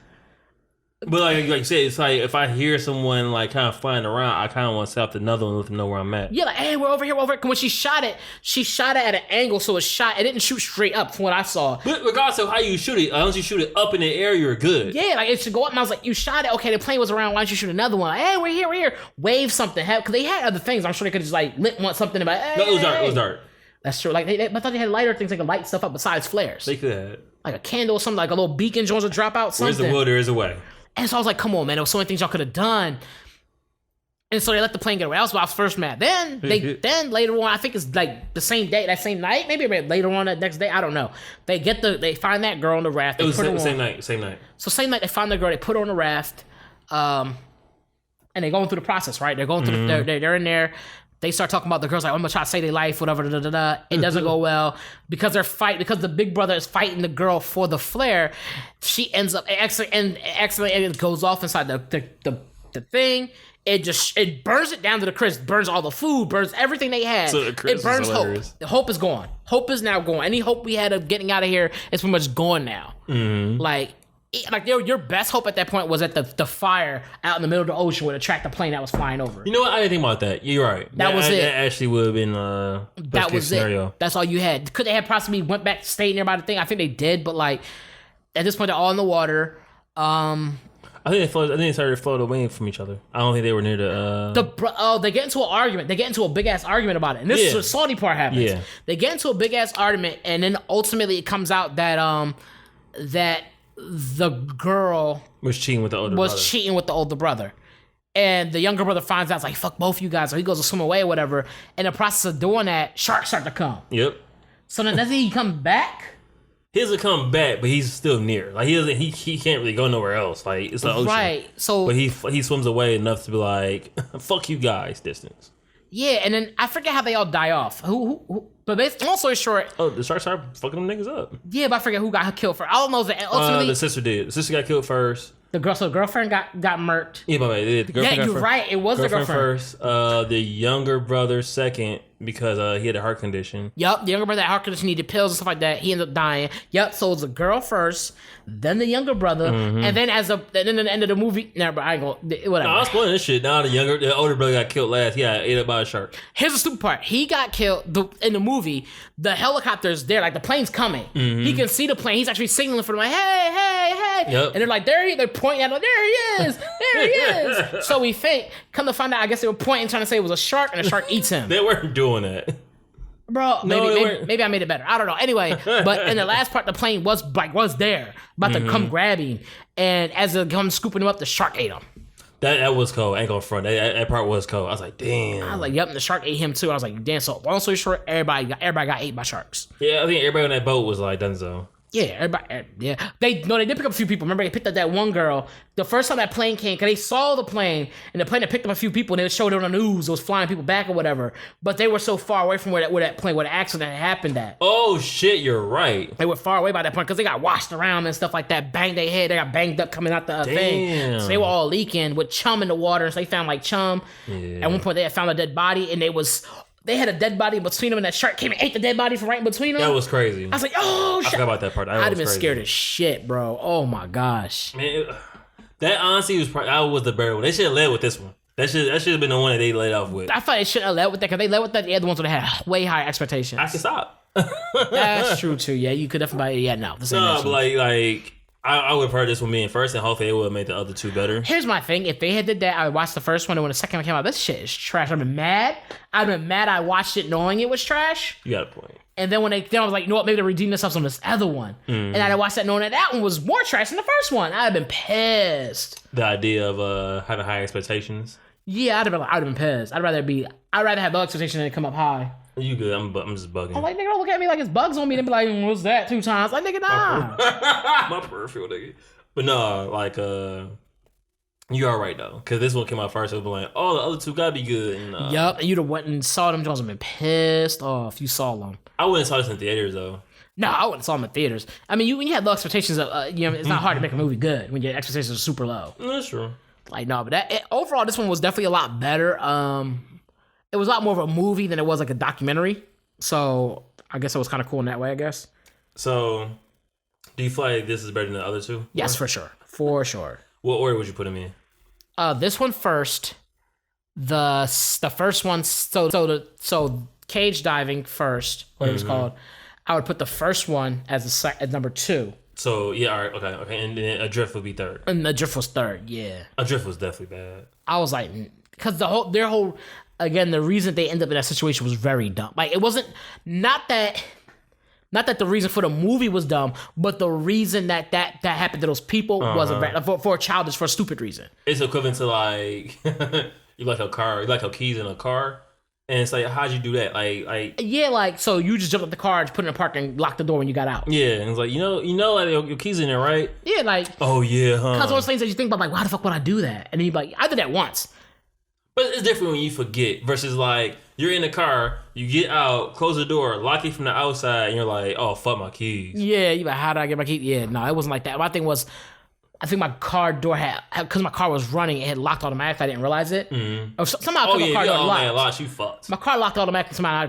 Speaker 1: But like you said, it's like if I hear someone like kind of flying around, I kind of want to set up another one and let them know where I'm at.
Speaker 2: Yeah, like, hey, we're over here. When she shot it at an angle, so it didn't shoot straight up from what I saw.
Speaker 1: But regardless of how you shoot it, as long as you shoot it up in the air, you're good.
Speaker 2: Yeah, like it should go up, and I was like, you shot it, okay, the plane was around, why don't you shoot another one? Like, hey, we're here. Wave something. Because they had other things. I'm sure they could just like lit something about, hey.
Speaker 1: No, it was dark.
Speaker 2: That's true. Like I thought they had lighter things, like to light stuff up besides flares.
Speaker 1: They could have.
Speaker 2: Like a candle or something, like a little beacon jones would drop out. Something.
Speaker 1: Where's the will, there is a way.
Speaker 2: And so I was like, come on, man. There was so many things y'all could have done. And so they let the plane get away. That was why I was first mad. Then later on, I think it's like the same day, that same night, maybe later on that next day, I don't know. They find that girl on the raft.
Speaker 1: It was the same night.
Speaker 2: So same night they find the girl, they put her on the raft, and they're going through the process, right? They're going through they're in there. They start talking about the girls like, I'm gonna try to save their life, whatever. It doesn't go well because because the big brother is fighting the girl for the flare. She ends up accidentally goes off inside the thing. It burns it down to the crisp, burns all the food, burns everything they had.
Speaker 1: So it
Speaker 2: burns hope. The hope is gone. Hope is now gone. Any hope we had of getting out of here is pretty much gone now. Mm-hmm. Like your best hope at that point was at the fire out in the middle of the ocean would attract the plane that was flying over.
Speaker 1: You know what? I didn't think about that. You're right.
Speaker 2: That was it.
Speaker 1: That actually would have been best case scenario.
Speaker 2: It. That's all you had. Could they have possibly went back, stayed nearby the thing? I think they did, but like at this point they're all in the water.
Speaker 1: I think they started to float away from each other. I don't think they were near
Speaker 2: they get into an argument. They get into a big ass argument about it, and this is the salty part happens. Yeah. They get into a big ass argument, and then ultimately it comes out that that the girl
Speaker 1: was cheating with the
Speaker 2: older brother. And the younger brother finds out, it's like, fuck both you guys. So he goes to swim away or whatever. In the process of doing that, sharks start to come.
Speaker 1: Yep.
Speaker 2: So then doesn't he come back?
Speaker 1: He doesn't come back, but he's still near. Like he can't really go nowhere else. Like it's the ocean. Right. So but he swims away enough to be like, fuck you guys, distance.
Speaker 2: Yeah, and then I forget how they all die off. Who but long story short.
Speaker 1: Oh, the sharks started fucking them niggas up.
Speaker 2: Yeah, but I forget who got killed first. All I know is that ultimately
Speaker 1: the sister did. The sister got killed first.
Speaker 2: The girlfriend got murked.
Speaker 1: Yeah, but the girlfriend.
Speaker 2: Yeah, you're right. It was the girlfriend
Speaker 1: first. The younger brother second because he had a heart condition.
Speaker 2: Yep, the younger brother had heart condition, needed pills and stuff like that. He ended up dying. Yep, so it was the girl first, then the younger brother, and then at the end of the movie, but I ain't gonna whatever.
Speaker 1: No, I was spoiling this shit. Now the older brother got killed last. Yeah, ate up by a shark.
Speaker 2: Here's the stupid part. He got killed in the movie. The helicopter's there, like the plane's coming. He can see the plane. He's actually signaling for them, like, hey. Yep. And they're like, they're pointing at him, there he is. So we think, come to find out, I guess they were pointing, trying to say it was a shark, and the shark eats him.
Speaker 1: They weren't doing that.
Speaker 2: Bro, maybe I made it better. I don't know. Anyway, but in the last part, the plane was there, about to come grab him. And as it comes scooping him up, the shark ate him.
Speaker 1: That was cold. I ain't gonna front. That part was cold. I was like, damn.
Speaker 2: I was like, yep, and the shark ate him too. I was like, damn. So long story short, everybody got ate by sharks.
Speaker 1: Yeah, I think everybody on that boat was like Dunzo.
Speaker 2: Yeah, everybody. Yeah, they did pick up a few people. Remember, they picked up that one girl. The first time that plane came, because they saw the plane, and the plane had picked up a few people, and they showed it on the news. It was flying people back or whatever. But they were so far away from where the accident had happened at.
Speaker 1: Oh shit, you're right.
Speaker 2: They were far away by that point because they got washed around and stuff like that. Banged their head. They got banged up coming out the thing. So they were all leaking with chum in the water. So they found like chum. Yeah. At one point, they had found a dead body, and they had a dead body in between them, and that shark came and ate the dead body from right in between them.
Speaker 1: That was crazy.
Speaker 2: I was like, oh, shit.
Speaker 1: I forgot about that part.
Speaker 2: I'd have been scared as shit, bro. Oh, my gosh.
Speaker 1: Man, that honestly was the better one. They should have led with this one. That should have been the one that they led off with.
Speaker 2: I thought they shouldn't have led with that, because they led with that. The other ones would have had way higher expectations.
Speaker 1: I can stop.
Speaker 2: That's true, too. Yeah, you could definitely, no.
Speaker 1: But like... I would have heard this one being first, and hopefully it would have made the other two better.
Speaker 2: Here's my thing. If they had did that, I would watch the first one, and when the second one came out, this shit is trash. I'd been mad. I watched it knowing it was trash.
Speaker 1: You got a point.
Speaker 2: And then then I was like, you know what, maybe they'll redeem themselves on this other one. And I'd watched that knowing that one was more trash than the first one. I'd have been pissed.
Speaker 1: The idea of having high expectations?
Speaker 2: Yeah, I'd have been pissed. I'd rather have low expectations than come up high.
Speaker 1: You good? I'm just bugging.
Speaker 2: I'm like, nigga, don't look at me like it's bugs on me. Then be like, what's that? 2 times? Like, nigga, nah.
Speaker 1: My peripheral, nigga. But no, like, you are right though, because this one came out first. It was like, oh, the other two gotta be good. And,
Speaker 2: yup, and you'd have went and saw them. Jones have been pissed off. You saw them.
Speaker 1: I wouldn't saw this in theaters though.
Speaker 2: No, I wouldn't saw them in theaters. I mean, when you had low expectations, it's not hard to make a movie good when your expectations are super low.
Speaker 1: That's true.
Speaker 2: Like, no, but overall, this one was definitely a lot better. It was a lot more of a movie than it was like a documentary. So I guess it was kind of cool in that way, I guess. So
Speaker 1: do you feel like this is better than the other two?
Speaker 2: Yes, for sure. For sure.
Speaker 1: What order would you put them in?
Speaker 2: This one first. The first one, so cage diving first, whatever it's called. I would put the first one as number 2.
Speaker 1: So yeah, all right, okay, and then Adrift would be third.
Speaker 2: And Adrift was third, yeah.
Speaker 1: Adrift was definitely bad.
Speaker 2: I was like, because their whole again, the reason they ended up in that situation was very dumb. Like, it wasn't, not that the reason for the movie was dumb, but the reason that happened to those people was for a stupid reason.
Speaker 1: It's equivalent to like, you like your keys in a car. And it's like, how'd you do that? Like
Speaker 2: so you just jumped up the car, just put it in the park, and locked the door when you got out.
Speaker 1: Yeah, and it's like, like your keys in there, right?
Speaker 2: Yeah, like,
Speaker 1: oh yeah, huh?
Speaker 2: Because those things that you think about, like, why the fuck would I do that? And then you be like, I did that once.
Speaker 1: But it's different when you forget versus like you're in the car, you get out, close the door, lock it from the outside, and you're like, oh fuck my keys.
Speaker 2: Yeah, you like, how did I get my keys? Yeah, no, it wasn't like that. My thing was, I think my car door because my car was running, it had locked automatically. I didn't realize it. Or somehow my car door locked.
Speaker 1: You fucked.
Speaker 2: My car locked automatically. Somehow I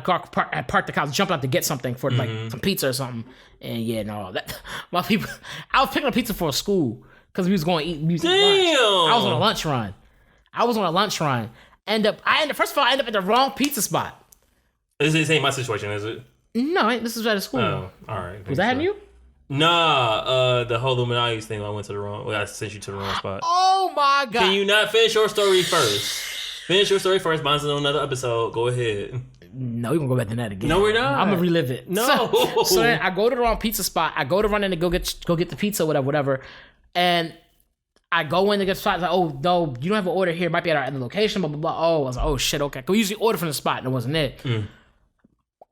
Speaker 2: parked the car, jumped out to get something for like some pizza or something. And yeah, no, my people. I was picking up pizza for school because we was going to eat lunch. I was on a lunch run. First of all, I ended up at the wrong pizza spot.
Speaker 1: This ain't my situation, is it?
Speaker 2: No, this is at a school.
Speaker 1: Oh, all right.
Speaker 2: Was that happening to you?
Speaker 1: Nah, the whole Illuminati thing. I sent you to the wrong spot.
Speaker 2: Oh my god!
Speaker 1: Can you not finish your story first? Finish your story first. Mine's on another episode. Go ahead.
Speaker 2: No, we're gonna go back to that again.
Speaker 1: No, we're not.
Speaker 2: I'm gonna relive it.
Speaker 1: No.
Speaker 2: So then I go to the wrong pizza spot. I go to run in to go get the pizza, whatever. And I go in to get the spot. Like, oh no, you don't have an order here. It might be at our other location. Blah blah blah. Oh, I was like, oh shit, okay. We usually order from the spot, and it wasn't it.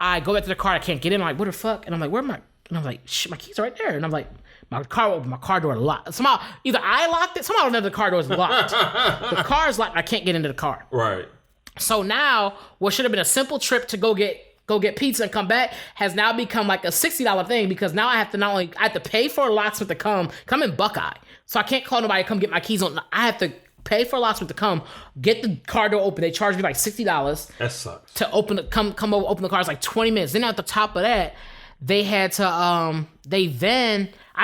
Speaker 2: I go back to the car. I can't get in. I'm like, what the fuck? And I'm like, where am I? And I'm like, shit, my keys are right there. And I'm like, my car door locked. Somehow, either I locked it, somehow the car door is locked. The car is locked, I can't get into the car.
Speaker 1: Right.
Speaker 2: So now, what should have been a simple trip to go get pizza and come back has now become like a $60 thing because now I have to pay for a locksmith to come in Buckeye. So I can't call nobody to come get my keys on. I have to pay for a locksmith to come get the car door open. They charge me like $60.
Speaker 1: That sucks.
Speaker 2: To come over, open the car. It's like 20 minutes. Then at the top of that, they had to, I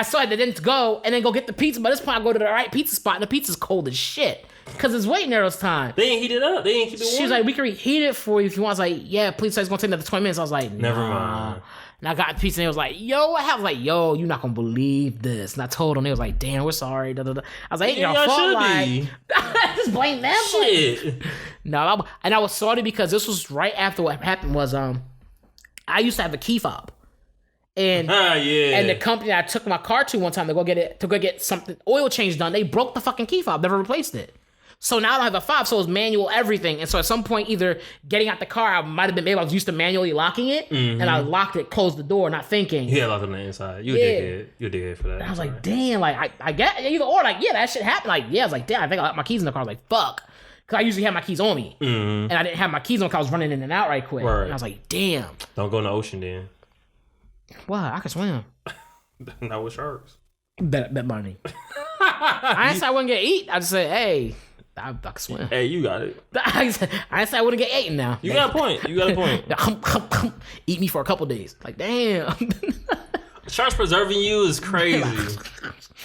Speaker 2: saw it, they didn't go, and then go get the pizza. By this point, I go to the right pizza spot, and the pizza's cold as shit. Because it's waiting there this time.
Speaker 1: They didn't heat it up. They didn't keep it warm.
Speaker 2: She was like, we can reheat it for you if you want. I was like, yeah, please. So it's going to take another 20 minutes. I was like, nah.
Speaker 1: Never mind.
Speaker 2: And I got the pizza, and it was like, yo, what happened? I was like, yo, you're not going to believe this. And I told them, they was like, damn, we're sorry. Da, da, da. I was like, ain't your fault. Like, just blame them.
Speaker 1: Shit.
Speaker 2: No, and I was sorry because this was right after what happened was, I used to have a key fob. And and the company I took my car to one time to go get something oil change done, they broke the fucking key fob, never replaced it. So now I don't have a fob, so it's manual everything. And so at some point, either getting out the car, I might have been maybe I was used to manually locking it, and I locked it, closed the door, not thinking.
Speaker 1: Yeah, locked it on the inside. You a dickhead for that.
Speaker 2: And I was like, damn, like I get either or, like yeah, that shit happened. Like yeah, I was like, damn, I think I left my keys in the car. I was like, fuck. Because I usually have my keys on me. And I didn't have my keys on because I was running in and out right quick.
Speaker 1: Right.
Speaker 2: And I was like, damn.
Speaker 1: Don't go in the ocean then.
Speaker 2: Why? I can swim.
Speaker 1: Not with sharks.
Speaker 2: Bet money. I didn't say I wouldn't get eaten. I just said, hey, I can swim.
Speaker 1: Hey, you got it.
Speaker 2: I didn't say I wouldn't get eaten now.
Speaker 1: You got a point.
Speaker 2: Eat me for a couple days. Like, damn.
Speaker 1: Sharks preserving you is crazy.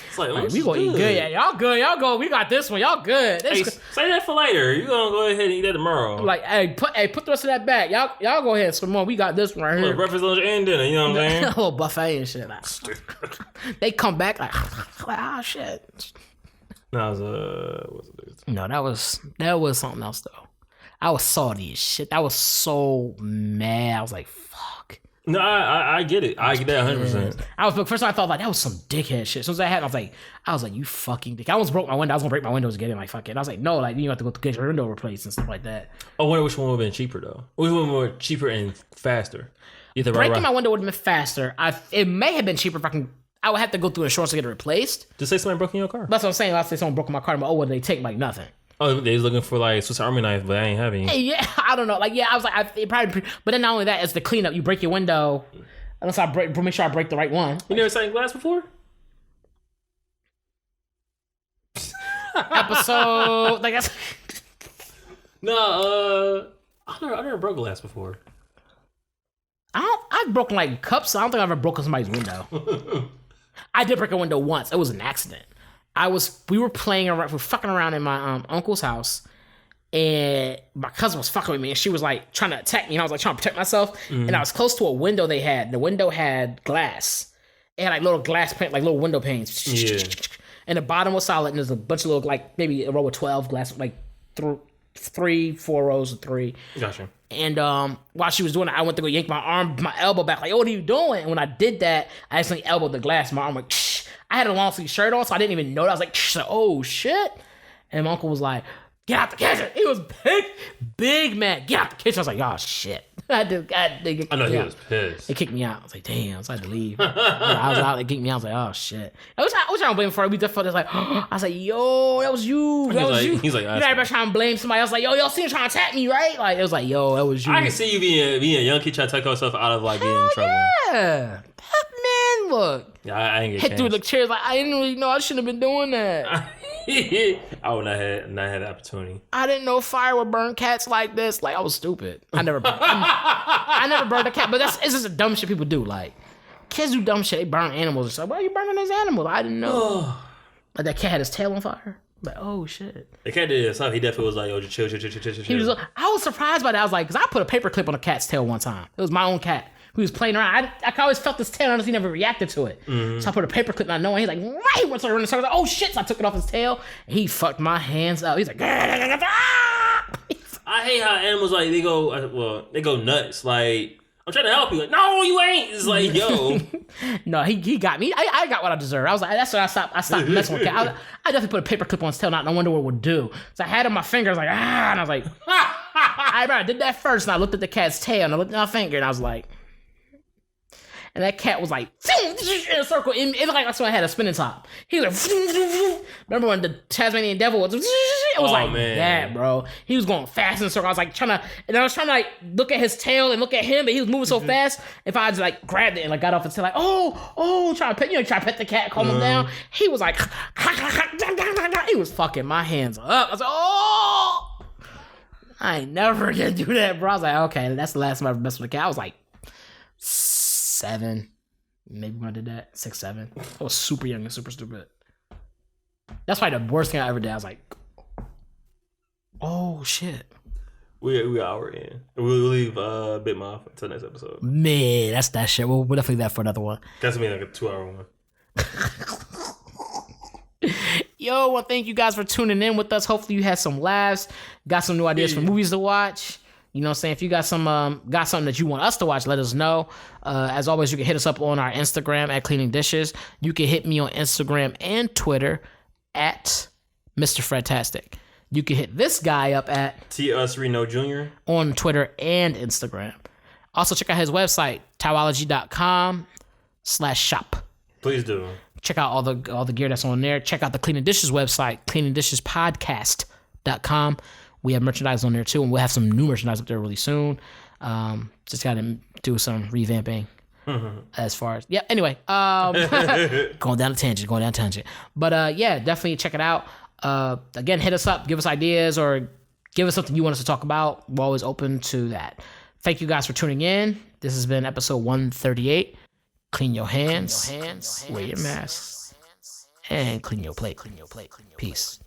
Speaker 1: It's like,
Speaker 2: we gonna eat good. Yeah, y'all good. Y'all go. We got this one. Y'all good.
Speaker 1: Hey, say that for later. You gonna go ahead and eat that tomorrow.
Speaker 2: Like, put the rest of that back. Y'all go ahead and swim on. We got this one right here.
Speaker 1: Breakfast, lunch, and dinner. You know what I'm saying?
Speaker 2: A little buffet and shit. Like, they come back like ah shit.
Speaker 1: No, what's it?
Speaker 2: No, that was something else though. I was salty as shit. I was so mad. I was like, fuck.
Speaker 1: No, I get it. I get that 100%.
Speaker 2: First time I thought like that was some dickhead shit. As soon as that happened, I was like, you fucking dick. I almost broke my window. I was gonna break my windows to get in. Like fuck it. I was like, no, like you have to go to get your window replaced and stuff like that.
Speaker 1: I wonder which one would have been cheaper though. Which one would be cheaper and faster? Either
Speaker 2: breaking my window would have been faster. It may have been cheaper if I would have to go through insurance to get it replaced.
Speaker 1: Just say somebody broke in your car.
Speaker 2: That's what I'm saying. Let's say someone broke in my car. I'm like, oh, what did they take? Like nothing.
Speaker 1: Oh, they was looking for like Swiss Army knife, but I ain't having.
Speaker 2: Hey, yeah, I don't know. Like, yeah, I was like, it probably. But then not only that, it's the cleanup. You break your window, unless make sure I break the right one.
Speaker 1: You never sat in glass before?
Speaker 2: Episode, like that's.
Speaker 1: No, I never broke glass before.
Speaker 2: I've broken like cups. I don't think I've ever broken somebody's window. I did break a window once. It was an accident. We were fucking around in my uncle's house, and my cousin was fucking with me, and she was like trying to attack me, and I was like trying to protect myself, and I was close to a window they had. The window had glass. It had like little glass pane, like little window panes. Yeah. And the bottom was solid, and there's a bunch of little, like maybe a row of 12 glass, like 4 rows of 3.
Speaker 1: Gotcha.
Speaker 2: And while she was doing it, I went to go yank my elbow back. Like, what are you doing? And when I did that, I accidentally elbowed the glass. My arm went, shh. I had a long sleeve shirt on, so I didn't even know that. I was like, shh. Oh, shit. And my uncle was like, get out the kitchen. He was big man. Get out the kitchen. I was like, oh, shit. I
Speaker 1: know he was pissed.
Speaker 2: They kicked me out. I was like, damn. So I had to leave. I was out. They kicked me out. I was like, oh, shit. I was trying to blame for it. We just felt like, I was like, yo, that was you. That was you.
Speaker 1: He's like,
Speaker 2: you know, everybody trying to blame somebody else. Like, yo, y'all seen him trying to attack me, right? Like, it was like, yo, that was you.
Speaker 1: I can see you being a young kid trying to take yourself out of like getting in trouble.
Speaker 2: Yeah. Man, look.
Speaker 1: Yeah, I ain't get
Speaker 2: hit through the chairs. Like, I didn't really know. I shouldn't have been doing that.
Speaker 1: I would not have the opportunity.
Speaker 2: I didn't know fire would burn cats like this. Like, I was stupid. I never burned a cat, but it's just a dumb shit people do. Like, kids do dumb shit. They burn animals or something. Why are you burning these animals? I didn't know. Like, that cat had his tail on fire. Like, oh shit.
Speaker 1: The cat did something. He definitely was like, yo, just chill.
Speaker 2: I was surprised by that. I was like, because I put a paper clip on a cat's tail one time. It was my own cat. He was playing around. I always felt this tail, unless he never reacted to it. Mm-hmm. So I put a paper clip, and I know, and he's like, right, he went to run in circles. Like, oh shit! So I took it off his tail, and he fucked my hands up. He's like, I
Speaker 1: hate how animals like they go nuts. Like, I'm trying to help you. Like, no, you ain't. It's like, yo.
Speaker 2: No, he got me. I got what I deserved. I was like, that's when I stopped messing with cat. I definitely put a paper clip on his tail, not no wonder what it would do. So I had it on my finger. I was like, and I was like, I did that first, and I looked at the cat's tail, and I looked at my finger, and I was like. And that cat was like, in a circle. It looked like that's when I had a spinning top. He was like, remember when the Tasmanian devil was, it was like that, bro. He was going fast in a circle. I was like trying to like look at his tail and look at him, but he was moving so fast. If I just like grabbed it and like got off his tail, like, try to pet the cat, calm him down. He was like, he was fucking my hands up. I was like, I ain't never gonna do that, bro. I was like, okay, that's the last time I ever messed with a cat. I was like, 7, maybe when I did that, 6, 7. I was super young and super stupid. That's probably the worst thing I ever did. I was like, oh shit.
Speaker 1: We hour in. We'll leave Bit Moth until next episode.
Speaker 2: Man, that's that shit. We'll definitely leave that for another one.
Speaker 1: That's gonna be like a 2-hour one.
Speaker 2: Yo, well, thank you guys for tuning in with us. Hopefully you had some laughs, got some new ideas for movies to watch. You know what I'm saying? If you got something that you want us to watch, let us know. As always, you can hit us up on our Instagram at Cleaning Dishes. You can hit me on Instagram and Twitter at Mr. Fredtastic. You can hit this guy up at
Speaker 1: T.Us Reno Jr.
Speaker 2: on Twitter and Instagram. Also, check out his website, towology.com/shop.
Speaker 1: Please do.
Speaker 2: Check out all the gear that's on there. Check out the Cleaning Dishes website, cleaningdishespodcast.com. We have merchandise on there too, and we'll have some new merchandise up there really soon. Just got to do some revamping as far as anyway, going down a tangent. But yeah, definitely check it out. Again, hit us up, give us ideas, or give us something you want us to talk about. We're always open to that. Thank you guys for tuning in. This has been episode 138. Clean your hands, wear your masks, and clean your plate. Peace.